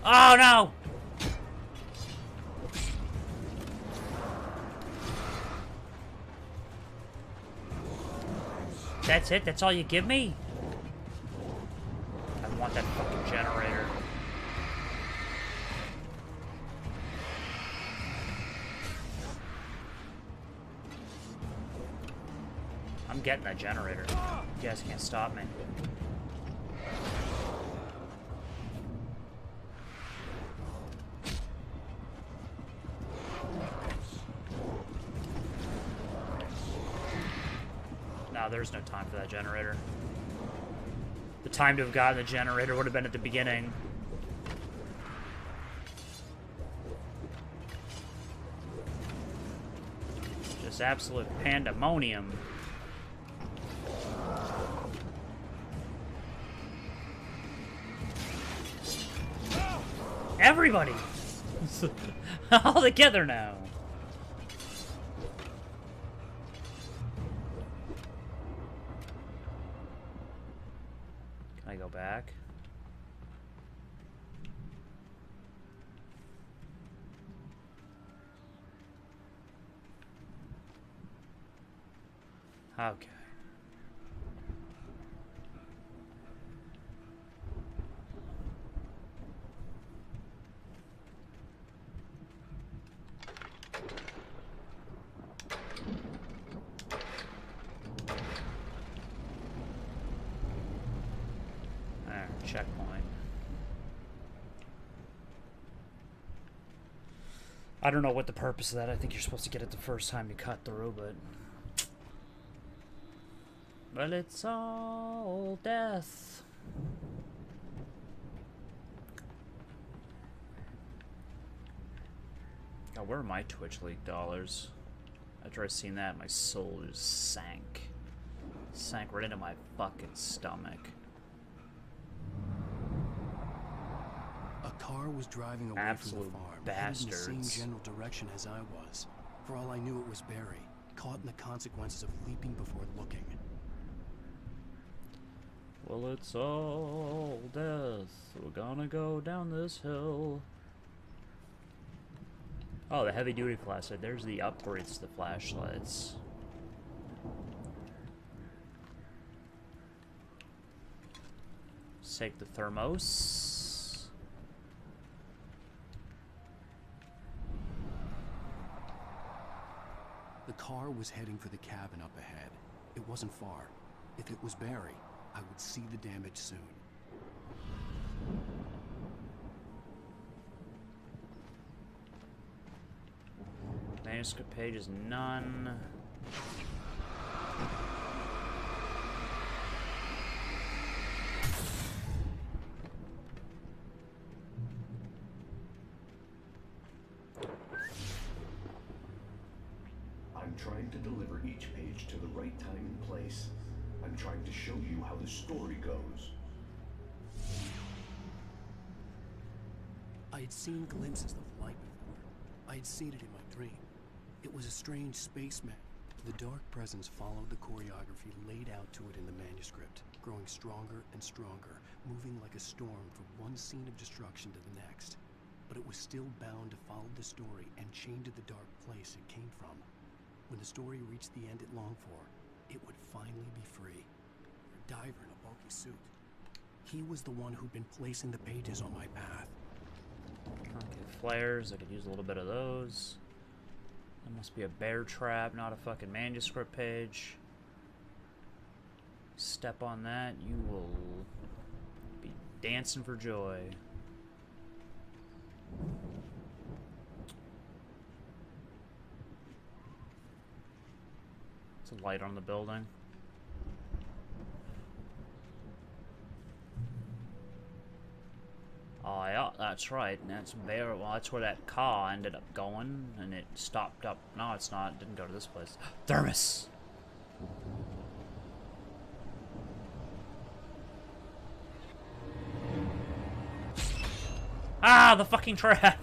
Oh no! That's it? That's all you give me? I want that fucking generator. I'm getting that generator. You guys can't stop me. No, there's no time for that generator. The time to have gotten the generator would have been at the beginning. Just absolute pandemonium. Everybody! All together now. Can I go back? Okay. There, checkpoint. I don't know what the purpose of that. I think you're supposed to get it the first time you cut through, but... Well, it's all death. God, where are my Twitch League dollars? After I seen that, my soul just sank. Sank right into my fucking stomach. A car was driving away Absolute from the farm, bastards. headed in the same general direction as I was. For all I knew, it was Barry, caught in the consequences of leaping before looking. Well, it's all death. We're gonna go down this hill. Oh, the heavy-duty flashlight. There's the upgrades to the flashlights. Let's take the thermos. The car was heading for the cabin up ahead. It wasn't far. If it was Barry, I would see the damage soon. Manuscript page is none. I'm trying to deliver each page to the right time and place. I'm trying to show you how the story goes. I had seen glimpses of light before. I had seen it in my dream. It was a strange spaceman. The dark presence followed the choreography laid out to it in the manuscript, growing stronger and stronger, moving like a storm from one scene of destruction to the next. But it was still bound to follow the story and chain to the dark place it came from. When the story reached the end it longed for, it would finally be free. A diver in a bulky suit. He was the one who'd been placing the pages on my path. Okay, flares. I could use a little bit of those. That must be a bear trap, not a fucking manuscript page. Step on that, you will be dancing for joy. It's a light on the building. Oh yeah, that's right. That's bear. Well, that's where that car ended up going, and it stopped up. No, it's not. It didn't go to this place. Thermos. Ah, the fucking trap.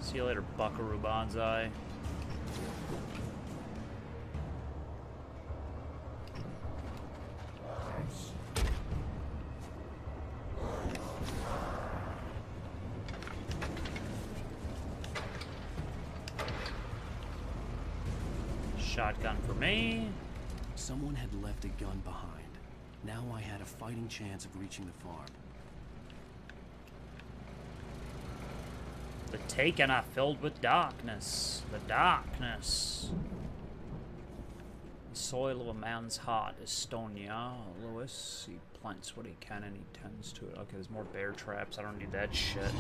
See you later, Buckaroo Banzai. Shotgun for me. Someone had left a gun behind. Now I had a fighting chance of reaching the farm. The taken are filled with darkness. The darkness. The soil of a man's heart is stonier. Lewis, he plants what he can and he tends to it. Okay, there's more bear traps. I don't need that shit.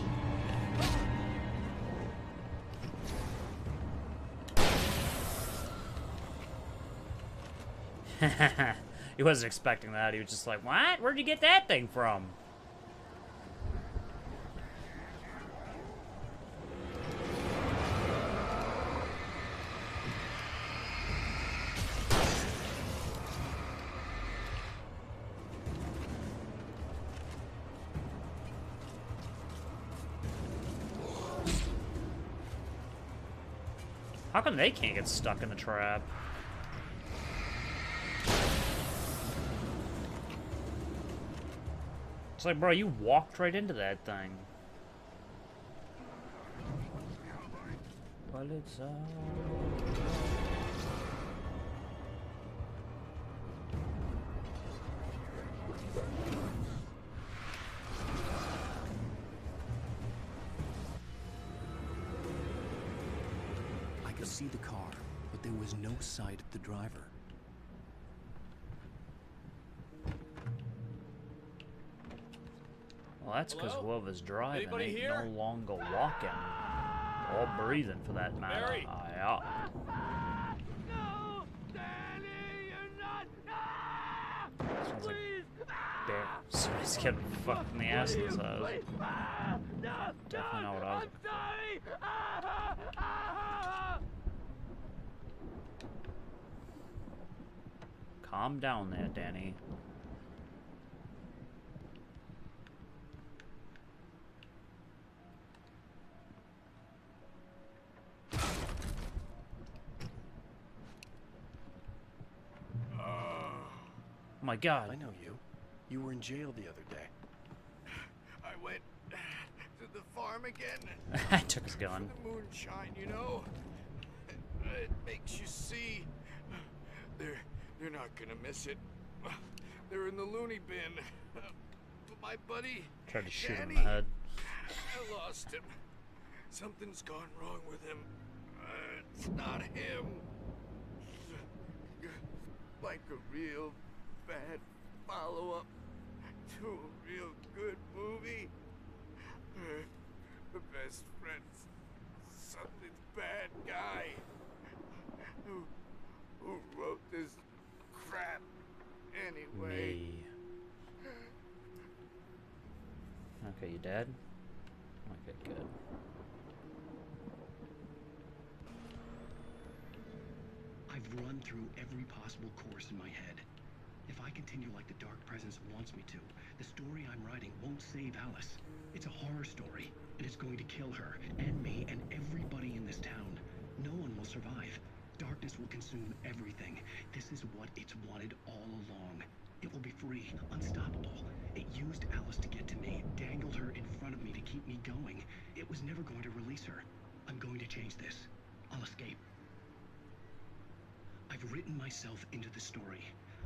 He wasn't expecting that. He was just like, what? Where'd you get that thing from? How come they can't get stuck in the trap? It's like, bro, you walked right into that thing. Well, it's I could see the car, but there was no sight of the driver. Well, that's because whoever's driving Anybody ain't here? no longer walking. Or breathing, for that matter. Mary! Yeah. No! Danny, you're not! Sounds like bear. Somebody's getting fucked in the ass in his eyes. Definitely not what I was. Calm down there, Danny. Oh my god. I know you. You were in jail the other day. I went to the farm again. I took his gun. For the moonshine, you know. It makes you see. They're not gonna miss it. They're in the loony bin. But my buddy, Tried to shoot him in Danny, the head. I lost him. Something's gone wrong with him. It's not him. Like a real bad follow-up to a real good movie. The best friend's something's bad guy who wrote this crap anyway. Me. Okay, you dead? Okay, good. I've run through every possible course in my head. If I continue like the Dark Presence wants me to, the story I'm writing won't save Alice. It's a horror story, and it's going to kill her, and me, and everybody in this town. No one will survive. Darkness will consume everything. This is what it's wanted all along. It will be free, unstoppable. It used Alice to get to me, dangled her in front of me to keep me going. It was never going to release her. I'm going to change this. I'll escape. I've written myself into the story.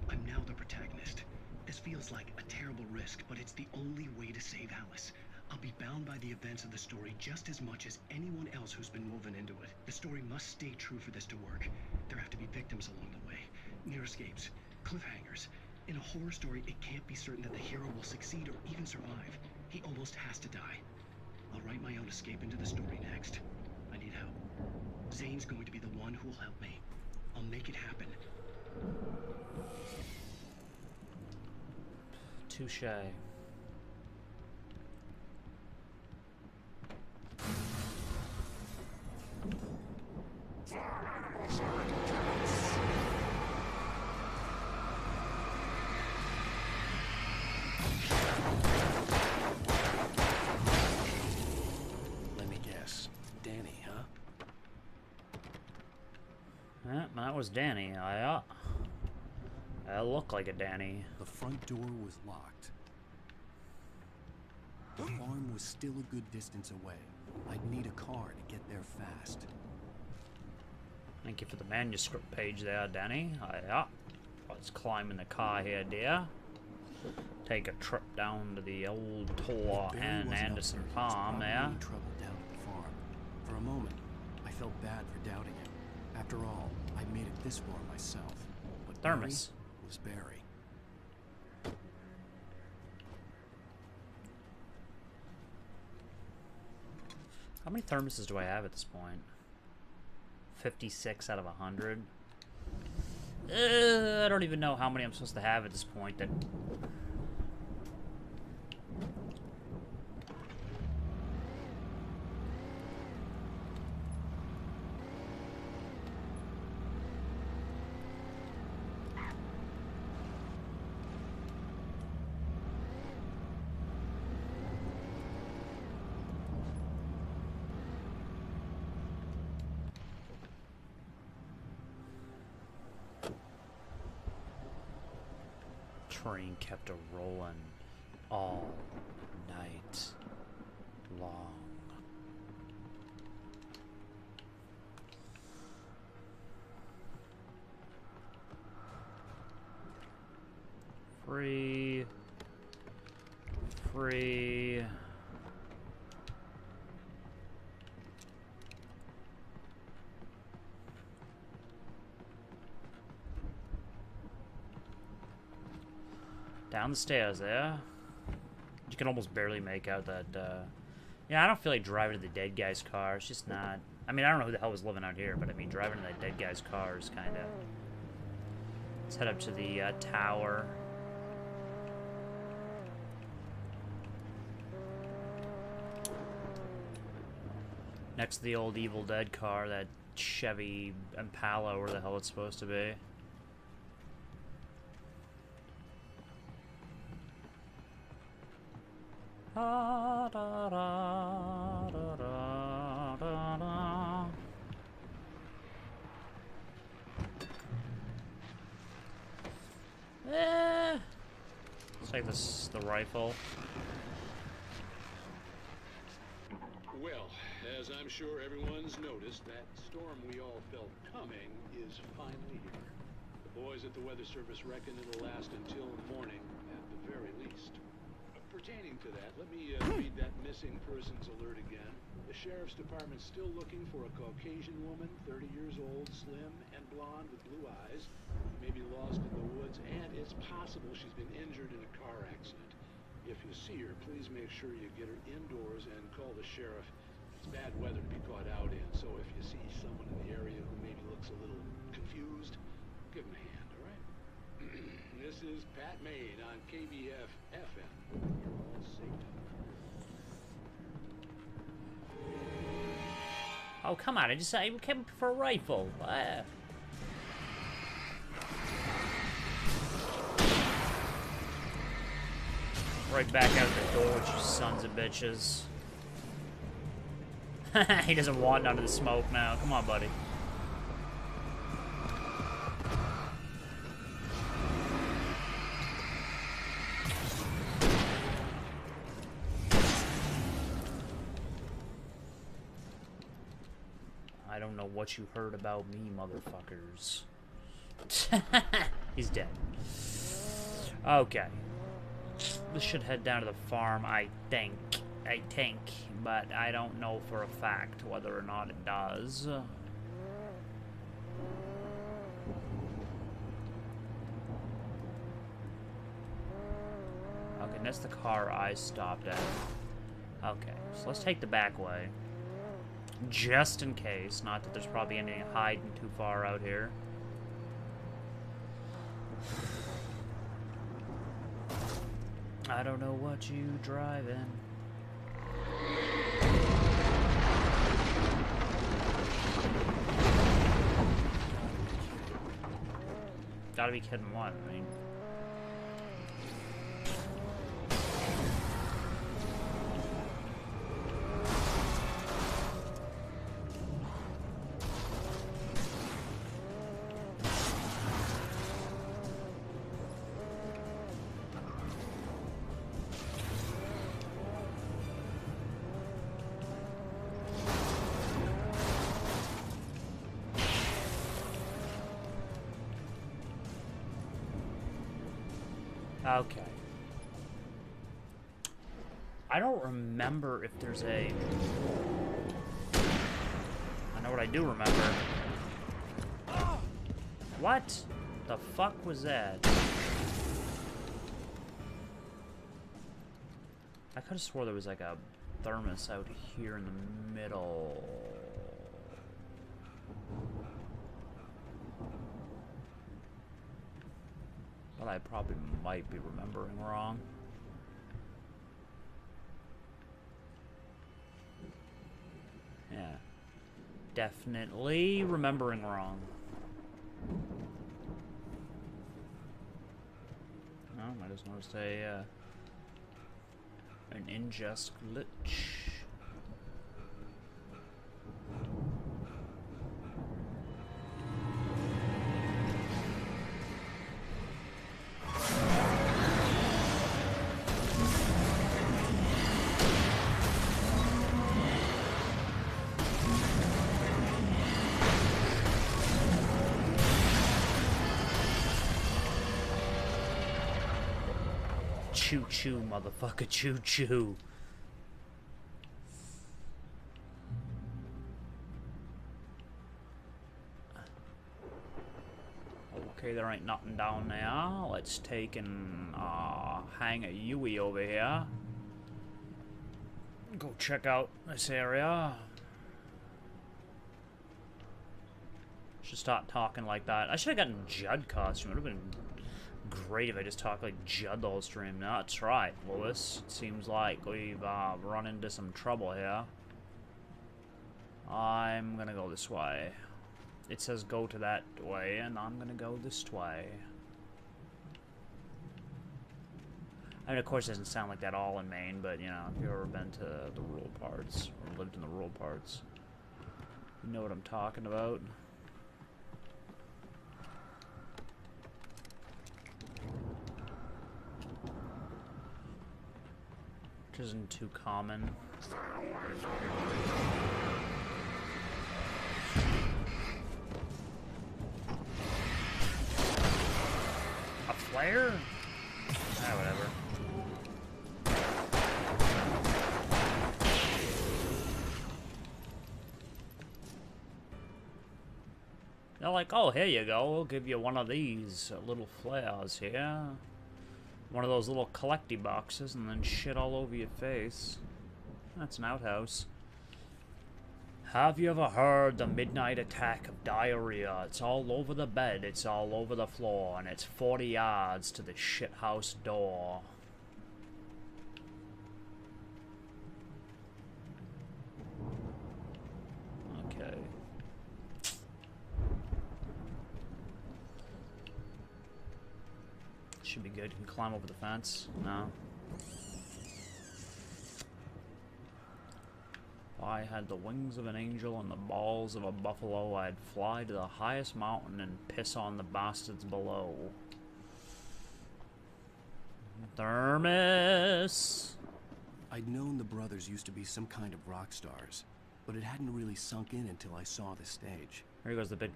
I'm now the protagonist. This feels like a terrible risk, but it's the only way to save Alice. I'll be bound by the events of the story just as much as anyone else who's been woven into it. The story must stay true for this to work. There have to be victims along the way. Near escapes. Cliffhangers. In a horror story, it can't be certain that the hero will succeed or even survive. He almost has to die. I'll write my own escape into the story next. I need help. Zane's going to be the one who'll help me. I'll make it happen. Touche. Let me guess. Danny. That was Danny. I look like a Danny. The front door was locked. The farm was still a good distance away. I'd need a car to get there fast. Thank you for the manuscript page there, Danny. Let's climb in the car here, dear. Take a trip down to the old Tor and Anderson farm there. Trouble down at the farm. For a moment, I felt bad for doubting him. After all, I made it this far myself. But Thermos Barry was Barry. How many thermoses do I have at this point? 56 out of 100. I don't even know how many I'm supposed to have at this point. That train kept a-rolling all night long. Free. Down the stairs there. You can almost barely make out that, yeah, I don't feel like driving to the dead guy's car. It's just not... I mean, I don't know who the hell was living out here, but I mean, driving to that dead guy's car is kind of... Let's head up to the, tower. Next to the old Evil Dead car, that Chevy Impala, where the hell it's supposed to be. Da, da, da, da, da, da, da. Let's take this, the rifle. Well, as I'm sure everyone's noticed, that storm we all felt coming is finally here. The boys at the Weather Service reckon it'll last until morning at the very least. Pertaining to that, let me read that missing persons alert again. The Sheriff's Department's still looking for a Caucasian woman, 30 years old, slim and blonde with blue eyes, maybe lost in the woods, and it's possible she's been injured in a car accident. If you see her, please make sure you get her indoors and call the sheriff. It's bad weather to be caught out in, so if you see someone in the area who maybe looks a little confused, give them a hand, all right? This is Pat Main on KBF FM. You're all safe. Oh, come on. I came for a rifle. Right back out the door, you sons of bitches. He doesn't want none of the smoke now. Come on, buddy. I don't know what you heard about me, motherfuckers. He's dead. Okay. This should head down to the farm, I think. But I don't know for a fact whether or not it does. Okay, that's the car I stopped at. Okay, so let's take the back way. Just in case. Not that there's probably anything hiding too far out here. I don't know what you driving. Gotta be kidding what, I mean. Okay. I don't remember if there's a... I know what I do remember. What the fuck was that? I could have swore there was like a thermos out here in the middle. But I probably might be remembering wrong. Yeah. Definitely remembering wrong. Oh, I just noticed an ingest glitch. Choo-choo, motherfucker, choo-choo. Okay, there ain't nothing down there. Let's take and hang a Yui over here. Go check out this area. Should start talking like that. I should have gotten Judd costume. It would have been great if I just talked like Judd the whole stream. No, that's right, Lewis. It seems like we've run into some trouble here. I'm gonna go this way. It says go to that way, and I'm gonna go this way. I mean, of course, it doesn't sound like that all in Maine, but, you know, if you've ever been to the rural parts, or lived in the rural parts, you know what I'm talking about. Which isn't too common. A flare? Ah, whatever. They're like, oh, here you go. We'll give you one of these little flares here. One of those little collecty boxes, and then shit all over your face. That's an outhouse. Have you ever heard the midnight attack of diarrhea? It's all over the bed, it's all over the floor, and it's 40 yards to the shithouse door. Okay. Should be good. Can climb over the fence. No. If I had the wings of an angel and the balls of a buffalo, I'd fly to the highest mountain and piss on the bastards below. Thermos! I'd known the brothers used to be some kind of rock stars, but it hadn't really sunk in until I saw the stage. Here goes the big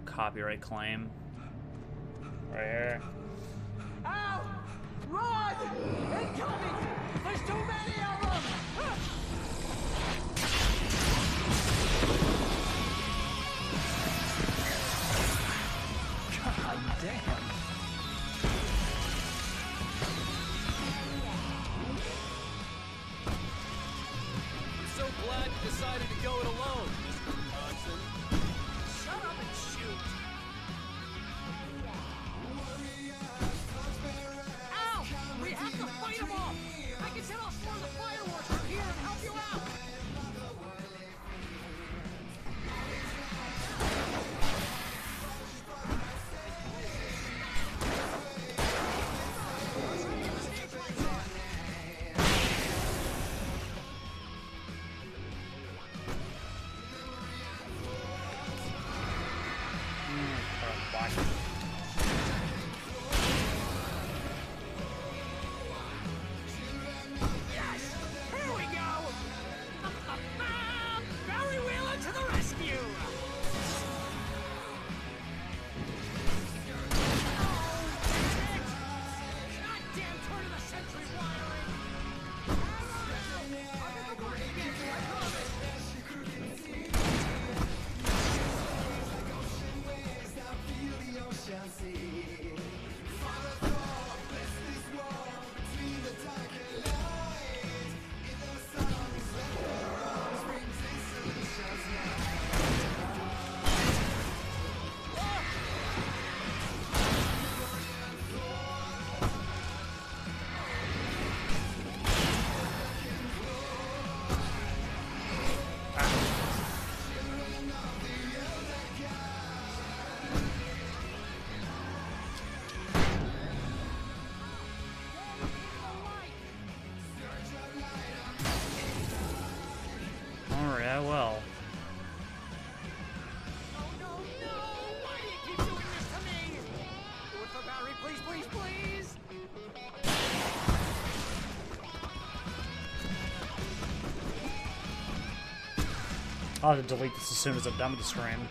copyright claim. Right here. Ow! Run! Incoming! There's too many of them! God damn! I'm so glad you decided to go it alone, Mr. Johnson. Shut up and shoot! Ow! We have to fight them off! I can set off more of the fireworks from here and help you out! Yeah, well. No, no, no! Why do you keep doing this to me? Do it for Barry, please, please, please! I'll have to delete this as soon as I'm done with the stream.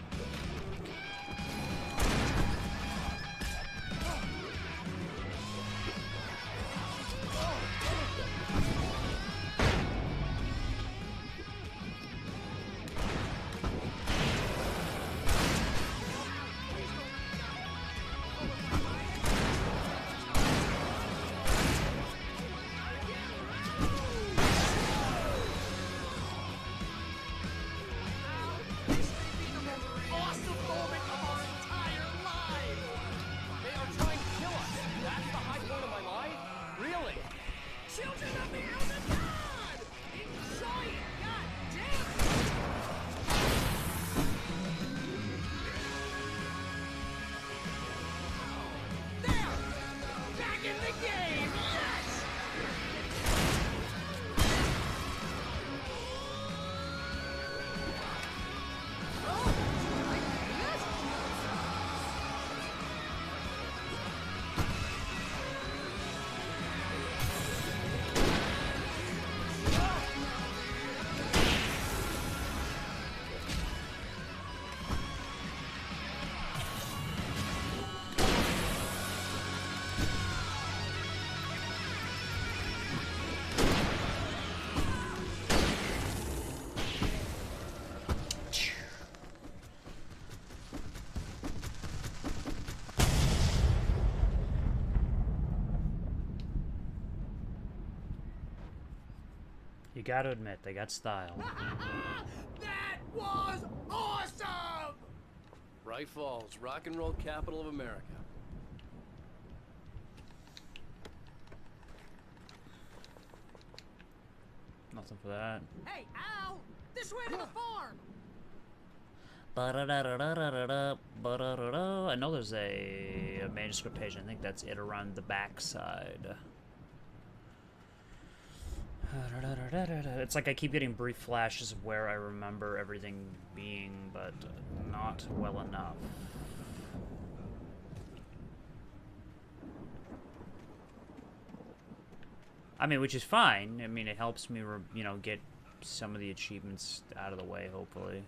You gotta admit, they got style. That was awesome! Bright Falls, rock and roll capital of America. Nothing for that. Hey, Al! This way to the farm! I know there's a manuscript page. I think that's it around the backside. It's like I keep getting brief flashes of where I remember everything being, but not well enough. I mean, which is fine. I mean, it helps me, you know, get some of the achievements out of the way, hopefully.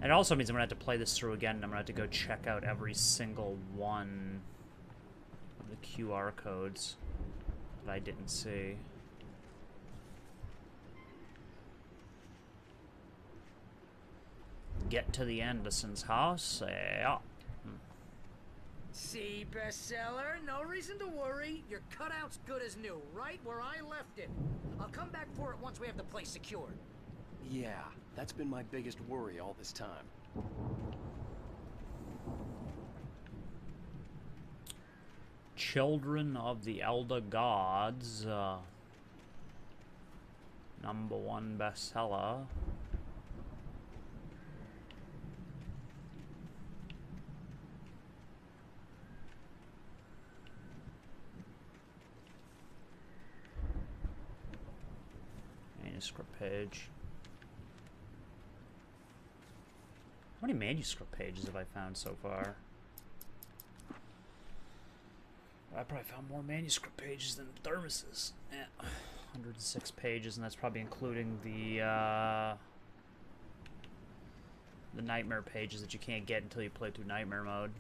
And it also means I'm going to have to play this through again, and I'm going to have to go check out every single one of the QR codes that I didn't see. Get to the Anderson's house. Yeah. See, bestseller, no reason to worry. Your cutout's good as new, right where I left it. I'll come back for it once we have the place secured. Yeah, that's been my biggest worry all this time. Children of the Elder Gods. #1 bestseller. Manuscript page. How many manuscript pages have I found so far? I probably found more manuscript pages than thermoses. Yeah, 106 pages, and that's probably including the nightmare pages that you can't get until you play through nightmare mode.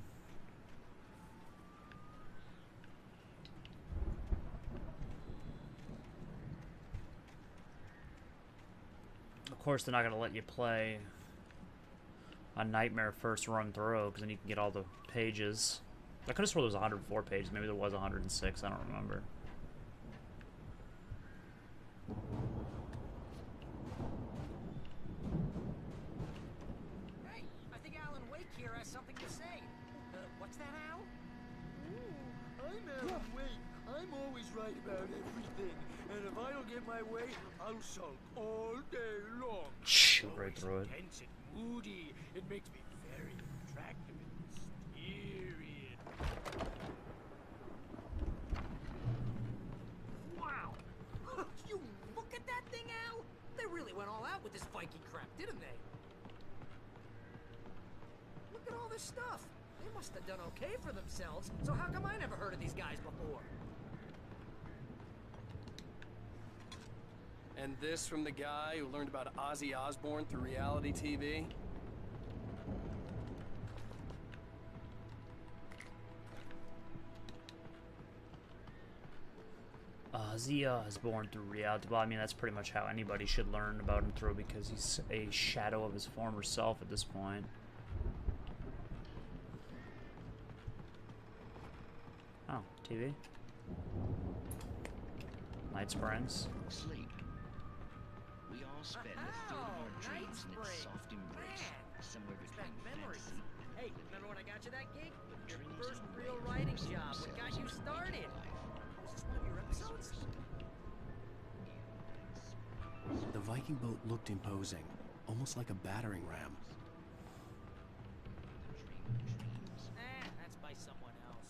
Of course, they're not going to let you play a nightmare first run through, because then you can get all the pages. I could have swore there was 104 pages. Maybe there was 106. I don't remember. Hey, I think Alan Wake here has something to say. What's that, Al? Ooh, I'm Alan Wake. I'm always right about everything. And if I don't get my way, I'll sulk all day long. Shoot right through it. Tense and moody. It makes me very attractive and mysterious. didn't they? Look at all this stuff. They must have done okay for themselves, so how come I never heard of these guys before? And this from the guy who learned about Ozzy Osbourne through reality TV? Ozzy Osbourne through reality. Well, I mean, that's pretty much how anybody should learn about him through, because he's a shadow of his former self at this point. Oh, TV. Night Springs. Sleep. We all spend a third of our dreams in its soft embrace, somewhere between fantasy. Hey, remember when I got you that gig? Your first real writing job. What got you started? Was this one of your episodes? The Viking boat looked imposing, almost like a battering ram. That's by someone else.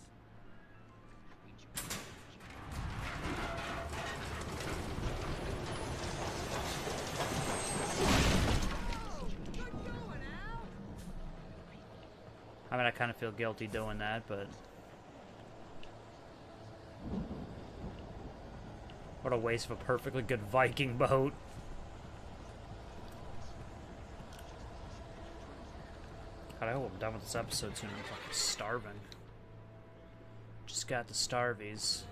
I mean, I kind of feel guilty doing that, but... What a waste of a perfectly good Viking boat. God, I hope I'm done with this episode soon. I'm fucking starving. Just got the starvies.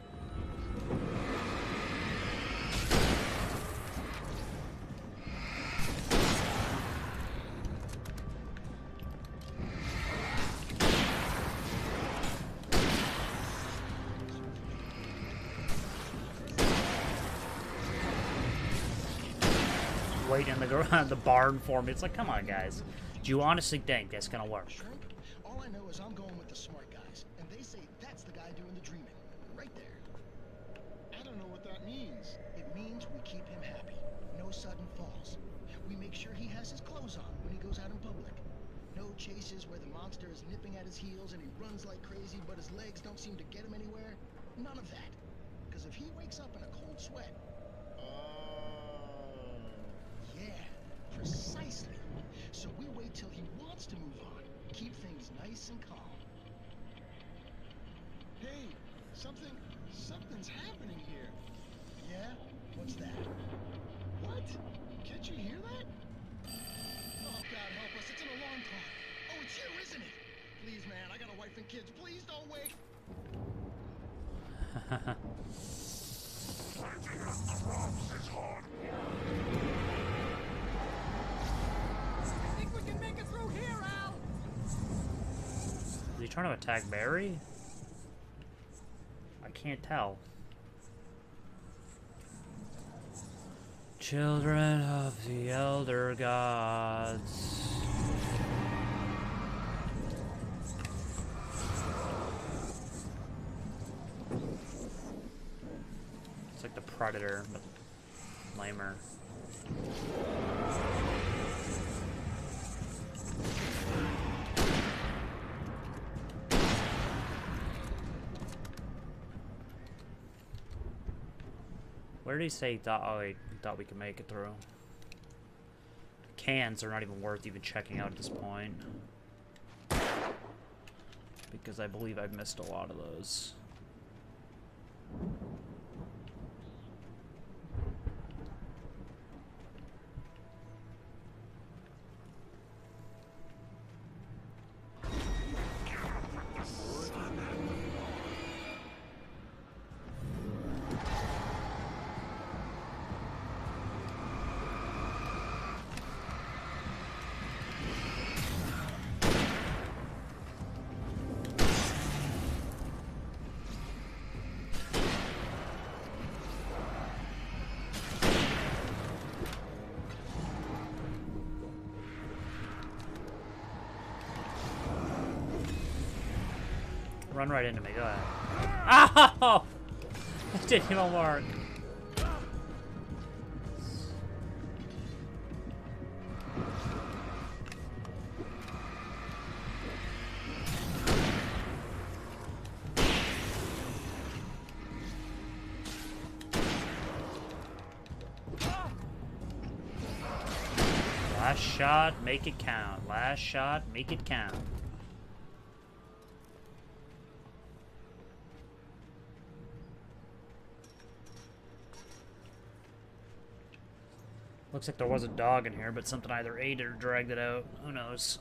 Wait in the barn for me. It's like, come on, guys. Do you honestly think that's gonna work? All I know is I'm going with the smart guys, and they say that's the guy doing the dreaming. Right there. I don't know what that means. It means we keep him happy. No sudden falls. We make sure he has his clothes on when he goes out in public. No chases where the monster is nipping at his heels and he runs like crazy, but his legs don't seem to get him anywhere. None of that. Because if he wakes up in a cold sweat... Yeah, precisely. So we wait till he wants to move on. Keep things nice and calm. Hey, something's happening here. Yeah? What's that? What? Can't you hear that? Oh, God help us, it's an alarm clock. Oh, it's you, isn't it? Please, man, I got a wife and kids. Please don't wake. I think we can make it through here, Al. Is he trying to attack Barry? I can't tell. Children of the Elder Gods. It's like the Predator, but lamer. Where did he say he thought? Oh, he thought we could make it through. Cans are not even worth even checking out at this point, because I believe I've missed a lot of those. Run right into me, go ahead. Oh! It didn't even work. Last shot, make it count. Last shot, make it count. Looks like there was a dog in here, but something either ate it or dragged it out. Who knows?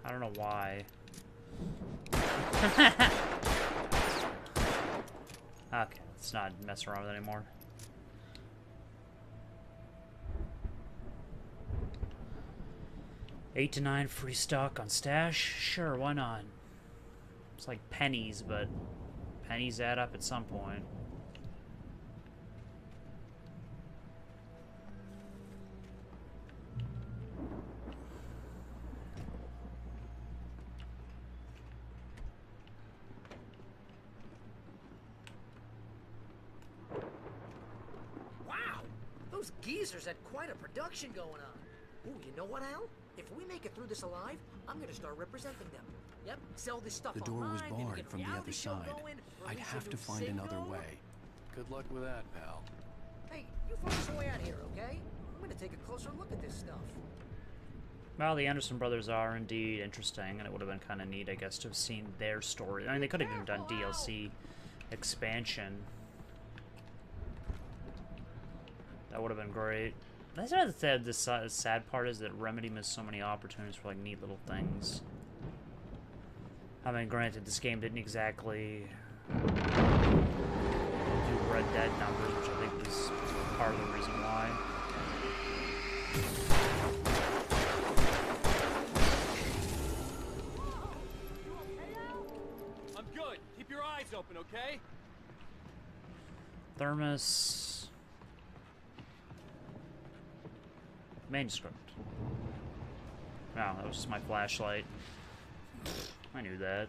I don't know why. Okay, let's not mess around with it anymore. $8 to $9 free stock on stash? Sure, why not? It's like pennies, but pennies add up at some point. Those geezers had quite a production going on. Ooh, you know what, Al? If we make it through this alive, I'm gonna start representing them. Yep, sell this stuff The door online, was maybe barred get a from the reality other show side. going, I'd release a have to new find another single. way. Good luck with that, pal. Hey, you find us a way out of here, okay? I'm gonna take a closer look at this stuff. Well, the Anderson brothers are indeed interesting, and it would have been kind of neat, I guess, to have seen their story. I mean, they could have even done DLC expansion. That would have been great. That's what the sad part is that Remedy missed so many opportunities for like neat little things. I mean, granted, this game didn't exactly do Red Dead numbers, which I think was part of the reason why. I'm good. Keep your eyes open, okay? Thermos. Manuscript. No, that was just my flashlight. I knew that.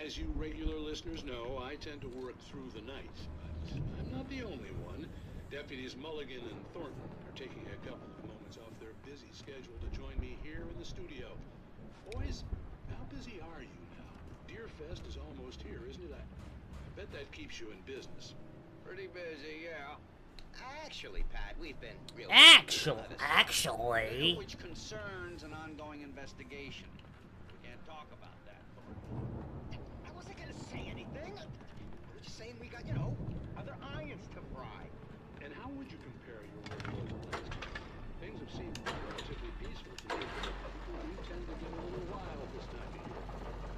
As you regular listeners know, I tend to work through the night, but I'm not the only one. Deputies Mulligan and Thornton are taking a couple of moments off their busy schedule to join me here in the studio. Boys, how busy are you now? Deerfest is almost here, isn't it? I bet that keeps you in business. Pretty busy, yeah. Actually, Pat, we've been real Actually. which concerns an ongoing investigation. We can't talk about that, Thornton. I wasn't gonna say anything. We're just saying we got, other irons to fry. And how would you compare your workload to last year? Things have seemed relatively peaceful to me, but we tend to get a little wild this time of year.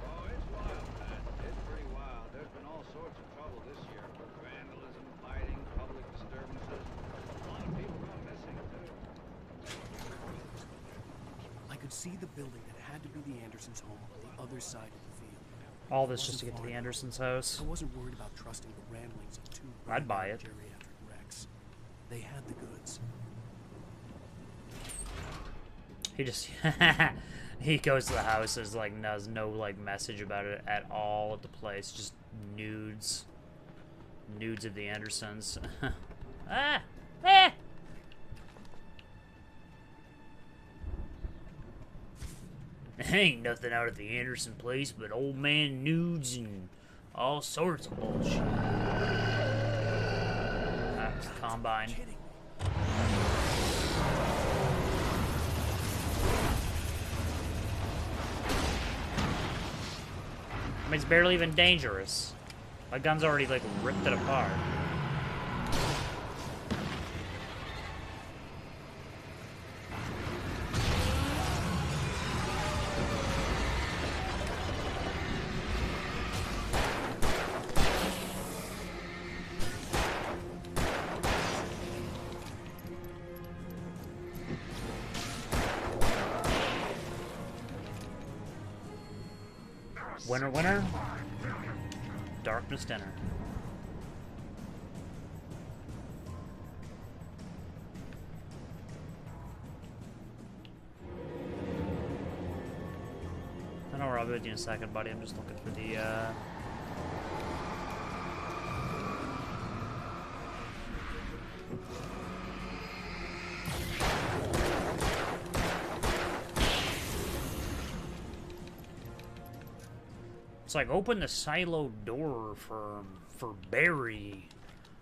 Oh, it's wild, Pat. It's pretty wild. There's been all sorts of trouble this year. Vandalism, fighting, public disturbances. A lot of people gone missing, too. I could see the building that had to be the Andersons' home on the other side of the field. All this just to get to the Andersons' house. I wasn't worried about trusting the ramblings of two I'd buy it. geriatric wrecks. They had the goods. He just he goes to the house. There's like does no like message about it at all at the place. Just nudes of the Andersons. Ain't nothing out at the Anderson place but old man nudes and all sorts of bullshit. That's the Combine. I mean, it's barely even dangerous. My gun's already, like, ripped it apart. Winner, winner. Darkness dinner. I know where I'll be with you in a second, buddy. I'm just looking for the, It's like, open the silo door for Barry.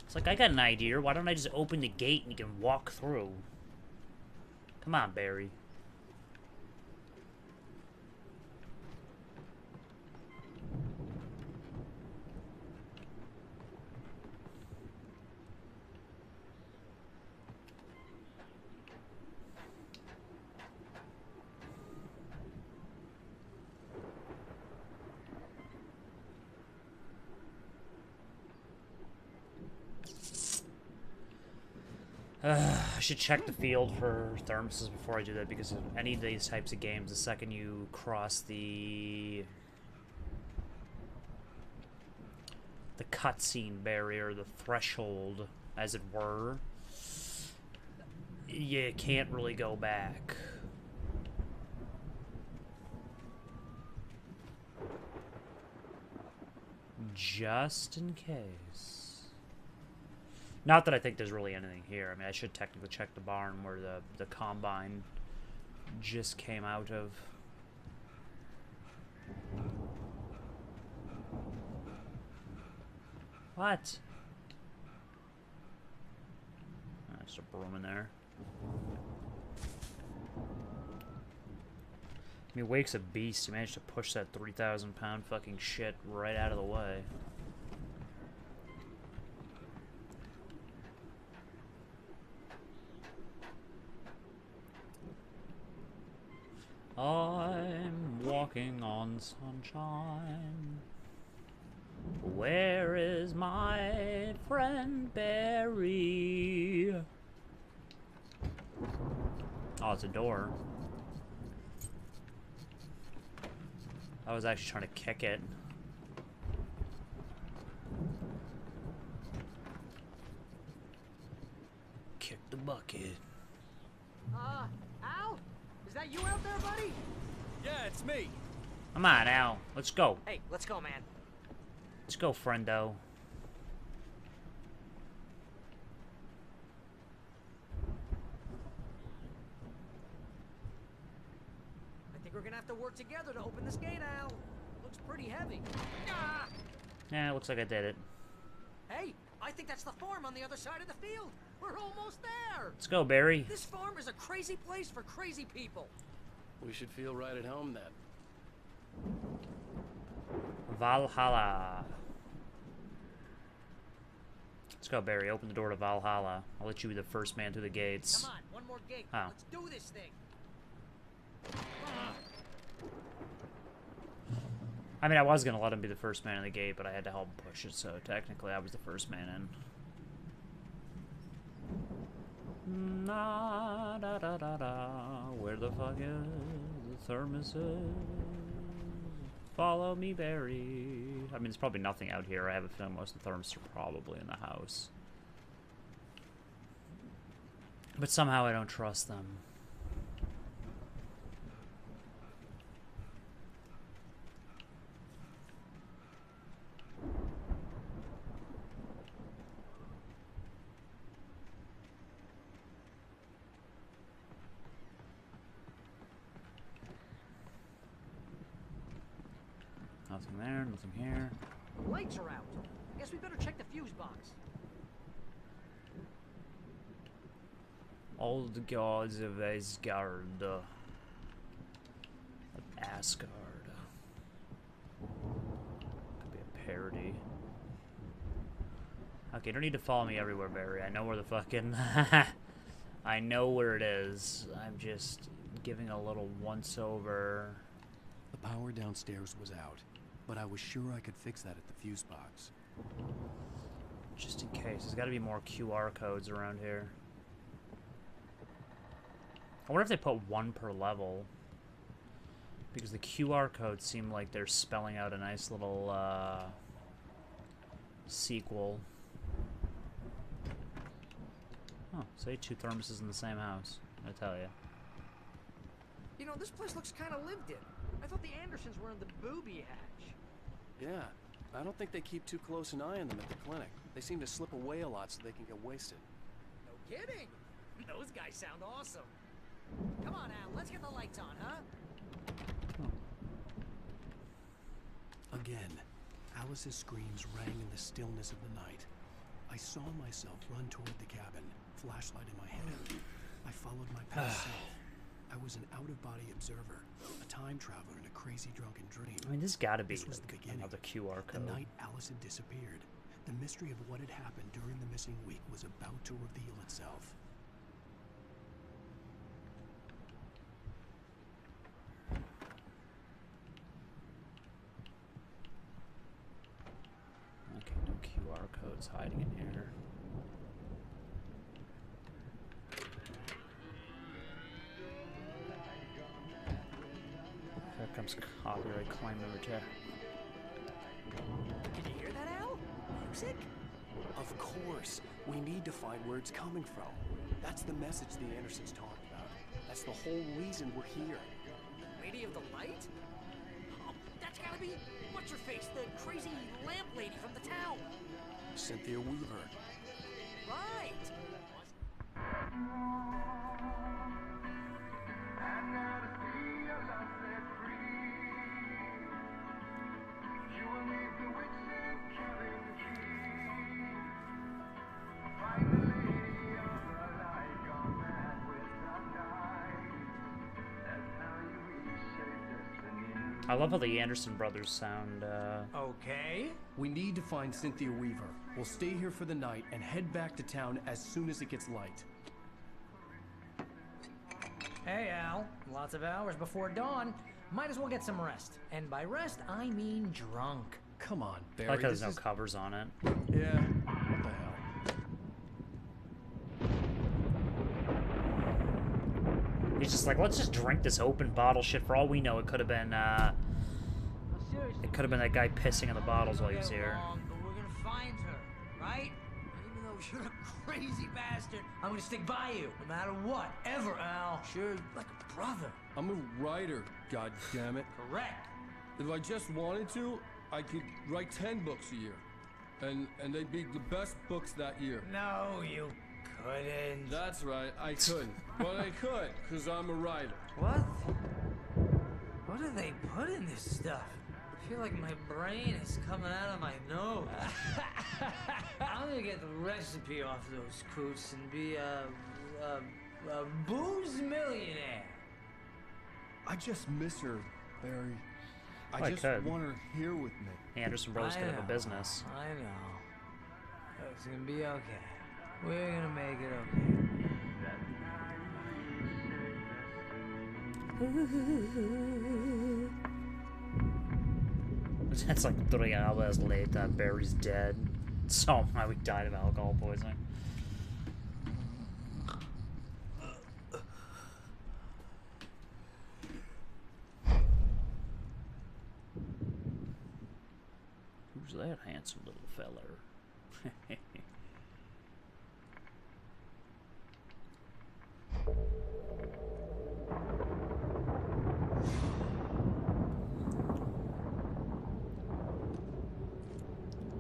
It's like, I got an idea. Why don't I just open the gate and you can walk through? Come on, Barry. I should check the field for thermoses before I do that, because of any of these types of games, the second you cross the cutscene barrier, the threshold, as it were, you can't really go back. Just in case. Not that I think there's really anything here. I mean, I should technically check the barn where the combine just came out of. What? There's a broom in there. He wakes a beast. He managed to push that 3,000-pound fucking shit right out of the way. I'm walking on sunshine. Where is my friend Barry? Oh, it's a door. I was actually trying to kick it. Kick the bucket. Al? Is that you out there, buddy? Yeah, it's me. Come on, Al. Let's go. Hey, let's go, man. Let's go, friendo. I think we're gonna have to work together to open this gate, Al. Looks pretty heavy. Ah! Yeah, looks like I did it. Hey, I think that's the farm on the other side of the field. We're almost there. Let's go, Barry. This farm is a crazy place for crazy people. We should feel right at home then. Valhalla. Let's go, Barry. Open the door to Valhalla. I'll let you be the first man through the gates. Come on, one more gate. Oh. Let's do this thing. I mean, I was going to let him be the first man in the gate, but I had to help him push it, so technically I was the first man in. Da, da, da, da, da. Where the fuck is the thermoses? Follow me, Barry. I mean, there's probably nothing out here. I have a feeling most of the thermoses are probably in the house. But somehow I don't trust them. Nothing there, nothing here. Lights are out. Guess we better check the fuse box. All the gods of Asgard. Of Asgard. Could be a parody. Okay, you don't need to follow me everywhere, Barry. I know where the fucking... I know where it is. I'm just giving a little once-over. The power downstairs was out, but I was sure I could fix that at the fuse box. Just in case. There's got to be more QR codes around here. I wonder if they put one per level. Because the QR codes seem like they're spelling out a nice little sequel. Oh, say 2 thermoses in the same house. I tell you. You know, this place looks kind of lived in. I thought the Andersons were in the booby hatch. Yeah, I don't think they keep too close an eye on them at the clinic. They seem to slip away a lot so they can get wasted. No kidding. Those guys sound awesome. Come on, Al, let's get the lights on, huh? Again, Alice's screams rang in the stillness of the night. I saw myself run toward the cabin, flashlight in my hand. I followed my past self. I was an out-of-body observer, a time traveler in a crazy drunken dream. I mean, this gotta be This was the beginning. another QR code. The night Alice had disappeared, the mystery of what had happened during the missing week was about to reveal itself. Okay, no QR codes hiding in here. Here comes copyright claim number 2. Did you hear that, Al? Music? Of course. We need to find where it's coming from. That's the message the Andersons talked about. That's the whole reason we're here. Lady of the Light? Oh, that's gotta be... What's-her-face? The crazy lamp lady from the town. Cynthia Weaver. Right. I love how the Anderson brothers sound. Okay. We need to find Cynthia Weaver. We'll stay here for the night and head back to town as soon as it gets light. Hey, Al. Lots of hours before dawn. Might as well get some rest. And by rest, I mean drunk. Come on, I Barry. like how there's no covers on it. Yeah. What the hell? He's just like, let's just drink this open bottle shit. For all we know, it could have been, that guy pissing in the bottles while he was here. But we're gonna find her, right? Even though you're a crazy bastard, I'm gonna stick by you, no matter what, ever, Al. Sure, like a brother. I'm a writer, goddammit. Correct. If I just wanted to, I could write 10 books a year. And they'd be the best books that year. No, you couldn't. That's right, I couldn't. But I could, because I'm a writer. What? What do they put in this stuff? I feel like my brain is coming out of my nose. I'm gonna get the recipe off those coots and be a booze millionaire. I just miss her, Barry. I I just could. want her here with me. Anderson brothers could have a business. I know. It's gonna be okay. We're gonna make it okay. It's like 3 hours later, Barry's dead. Somehow he died of alcohol poisoning. Who's that handsome little feller?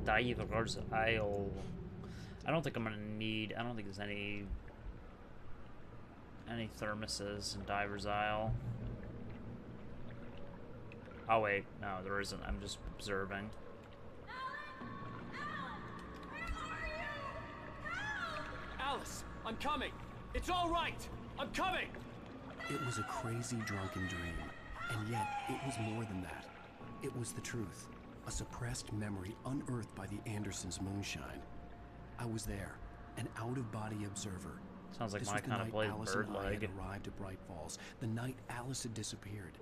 Divers Isle. I don't think I'm gonna need. I don't think there's any thermoses in Divers Isle. Oh wait, no, there isn't. I'm just observing. Alice, I'm coming. It's all right. I'm coming. It was a crazy drunken dream, and yet it was more than that. It was the truth, a suppressed memory unearthed by the Andersons' moonshine. I was there, an out-of-body observer. Sounds like This my was the kind of night place, Alice bird and I leg. had arrived at Bright Falls, the night Alice had disappeared.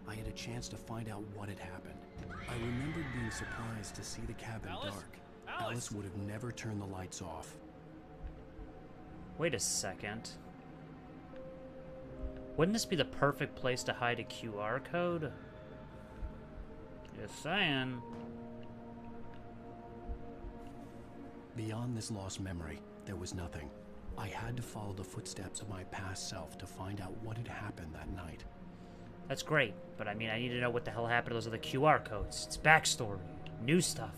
I had a chance to find out what had happened. I remembered being surprised to see the cabin Alice? dark. Alice? Alice would have never turned the lights off. Wait a second. Wouldn't this be the perfect place to hide a QR code? Just saying. Beyond this lost memory, there was nothing. I had to follow the footsteps of my past self to find out what had happened that night. That's great, but I mean, I need to know what the hell happened to those other QR codes. It's backstory, new stuff.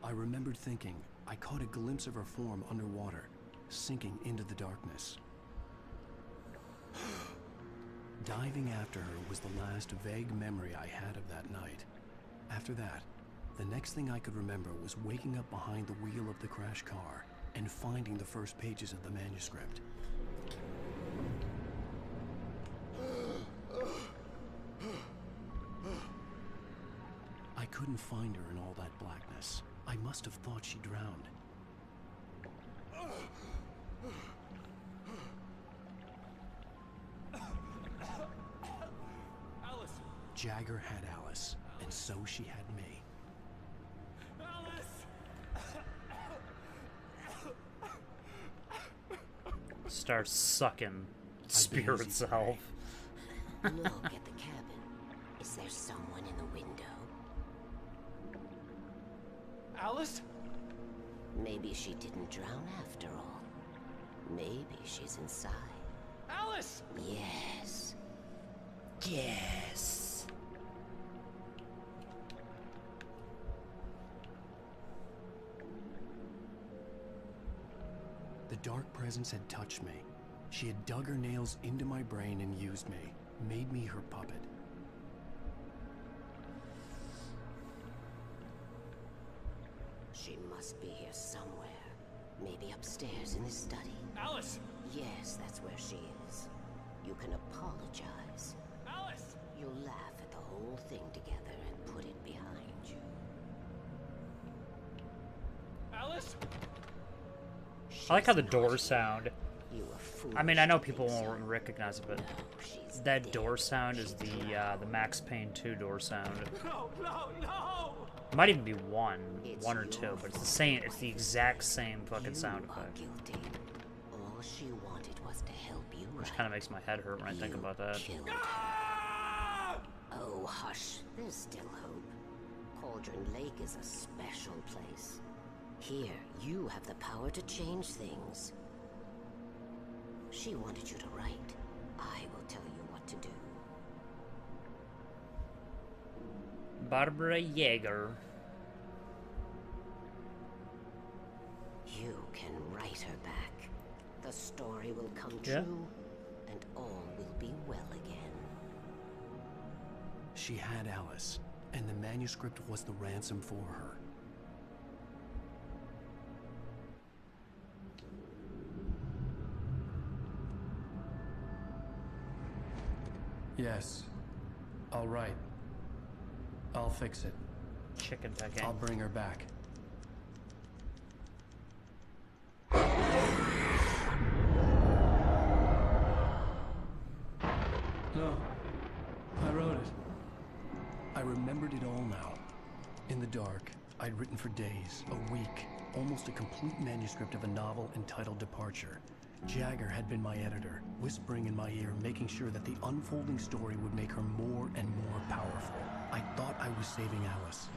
I remembered thinking I caught a glimpse of her form underwater, sinking into the darkness. Diving after her was the last vague memory I had of that night. After that, the next thing I could remember was waking up behind the wheel of the crashed car and finding the first pages of the manuscript. I couldn't find her in all that blackness. I must have thought she drowned. Alice! Jagger had Alice, and so she had me. Starts sucking spirit itself. Look at the cabin. Is there someone in the window? Alice? Maybe she didn't drown after all. Maybe she's inside. Alice! Yes. Yes. The dark presence had touched me. She had dug her nails into my brain and used me, made me her puppet. She must be here somewhere. Maybe upstairs in the study. Alice! Yes, that's where she is. You can apologize. Alice! You'll laugh at the whole thing together and put it behind you. Alice? I like how the doors sound. You were foolish. I mean, I know people won't recognize it, but that door sound is the Max Payne 2 door sound. No, no, no! It might even be one or two, but it's the same. It's the exact same fucking sound effect. Guilty. All she wanted was to help you. Which kind of makes my head hurt when I think about that. Oh, hush. There's still hope. Cauldron Lake is a special place. Here, you have the power to change things. She wanted you to write. I will tell you what to do. Barbara Yeager. You can write her back. The story will come Yeah. true, and all will be well again. She had Alice, and the manuscript was the ransom for her. Yes. All right. I'll fix it. Chicken pecking. I'll bring her back. No. I wrote it. I remembered it all now. In the dark, I'd written for days, a week, almost a complete manuscript of a novel entitled Departure. Jagger had been my editor, whispering in my ear, making sure that the unfolding story would make her more and more powerful. I thought I was saving Alice.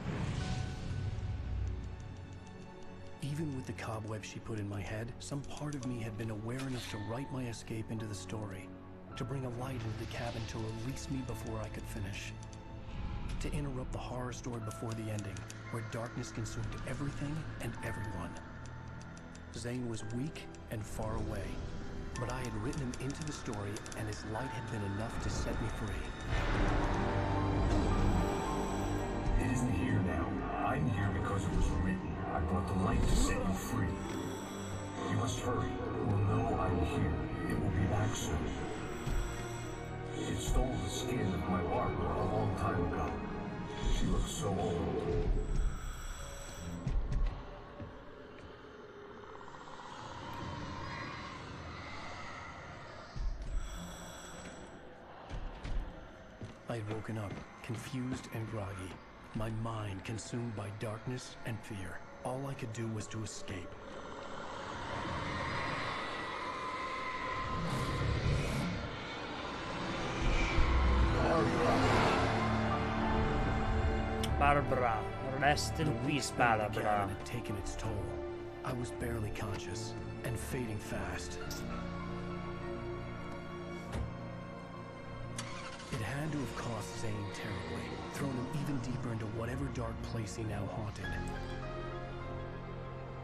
Even with the cobweb she put in my head, some part of me had been aware enough to write my escape into the story, to bring a light into the cabin to release me before I could finish. To interrupt the horror story before the ending, where darkness consumed everything and everyone. Zane was weak and far away, but I had written him into the story, and his light had been enough to set me free. It isn't here now. I'm here because it was written. I brought the light to set you free. You must hurry. It will know I'm here. It will be back soon. It stole the skin of my Barbara a long time ago. She looks so old. I had woken up, confused and groggy. My mind consumed by darkness and fear. All I could do was to escape. Barbara. Rest in peace, Barbara. Had taken its toll. I was barely conscious and fading fast. It had to have cost Zane terribly, thrown him even deeper into whatever dark place he now haunted.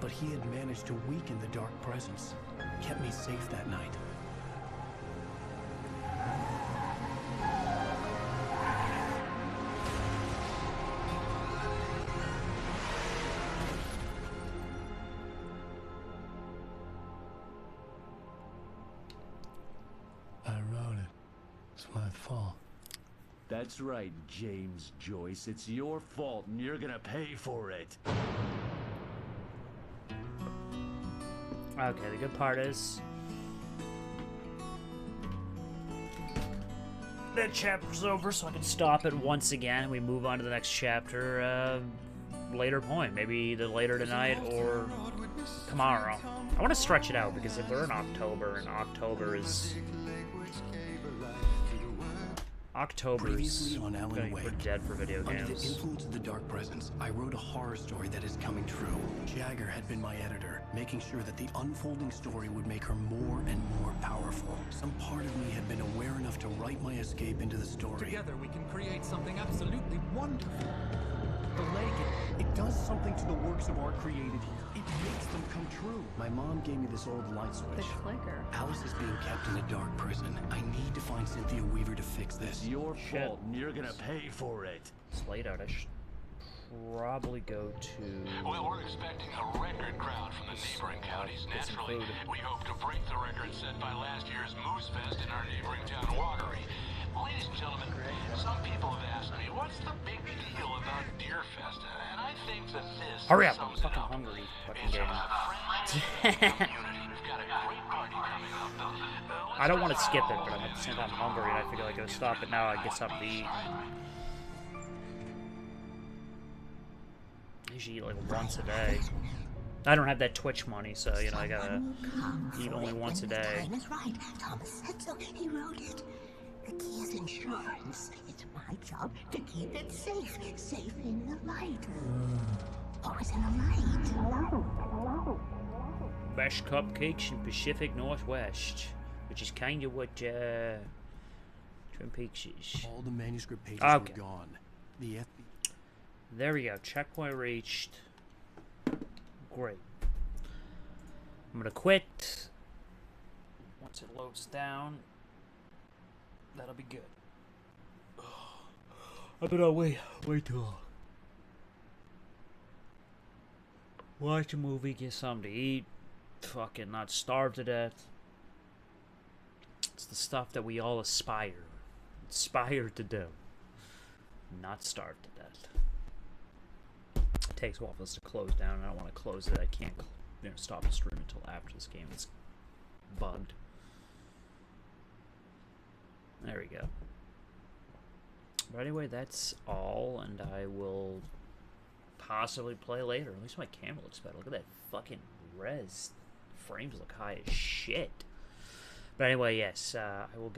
But he had managed to weaken the dark presence, kept me safe that night. I wrote it. It's my fault. That's right, James Joyce. It's your fault, and you're gonna pay for it. Okay, the good part is that chapter's over, so I can stop it once again and we move on to the next chapter later point, maybe either later tonight or tomorrow. I want to stretch it out because if we're in October, and October's Previously on Alan gonna be Wake, pretty dead for video under the games. influence of the dark presence, I wrote a horror story that is coming true. Jagger had been my editor, making sure that the unfolding story would make her more and more powerful. Some part of me had been aware enough to write my escape into the story. Together we can create something absolutely wonderful. The lake, it does something to the works of art created here. It makes them come true. My mom gave me this old light switch. The clicker. Alice is being kept in a dark prison. I need to find Cynthia Weaver to fix this. It's your fault, and you're gonna pay for it. It's late out. I should probably go to... Well, we're expecting a record crowd from the neighboring counties. Naturally, we hope to break the record set by last year's Moose Fest in our neighboring town, Watery. Ladies and gentlemen, some people have asked me, what's the big deal about Deer Fest? And I think that this Hurry up, I'm sums it fucking up. hungry. Fucking It's game. a friendly community. We've got a great party coming up. I don't want to skip it, but I'm at the same time hungry, and I figure I gotta stop it now. I get something to eat. I usually eat like once a day. I don't have that Twitch money, so you know I gotta eat only once a day. Time is right. Thomas said so. He wrote it. The key is insurance. It's my job to keep it safe. Safe in the light. Always in the light. Best cupcakes in Pacific Northwest, which is kind of what Twin Peaks is. All the manuscript pages Okay. were gone. The FBI... There we go. Checkpoint reached. Great. I'm gonna quit. Once it loads down, that'll be good. I've been on way too long. Watch a movie, get something to eat, fucking not starve to death. It's the stuff that we all aspire to do. Not starve to death. It takes a while for this to close down, and I don't want to close it. I can't, stop the stream until after this game is bugged. There we go. But anyway, that's all, and I will possibly play later. At least my camera looks better. Look at that fucking res. Frames look high as shit. But anyway, yes, I will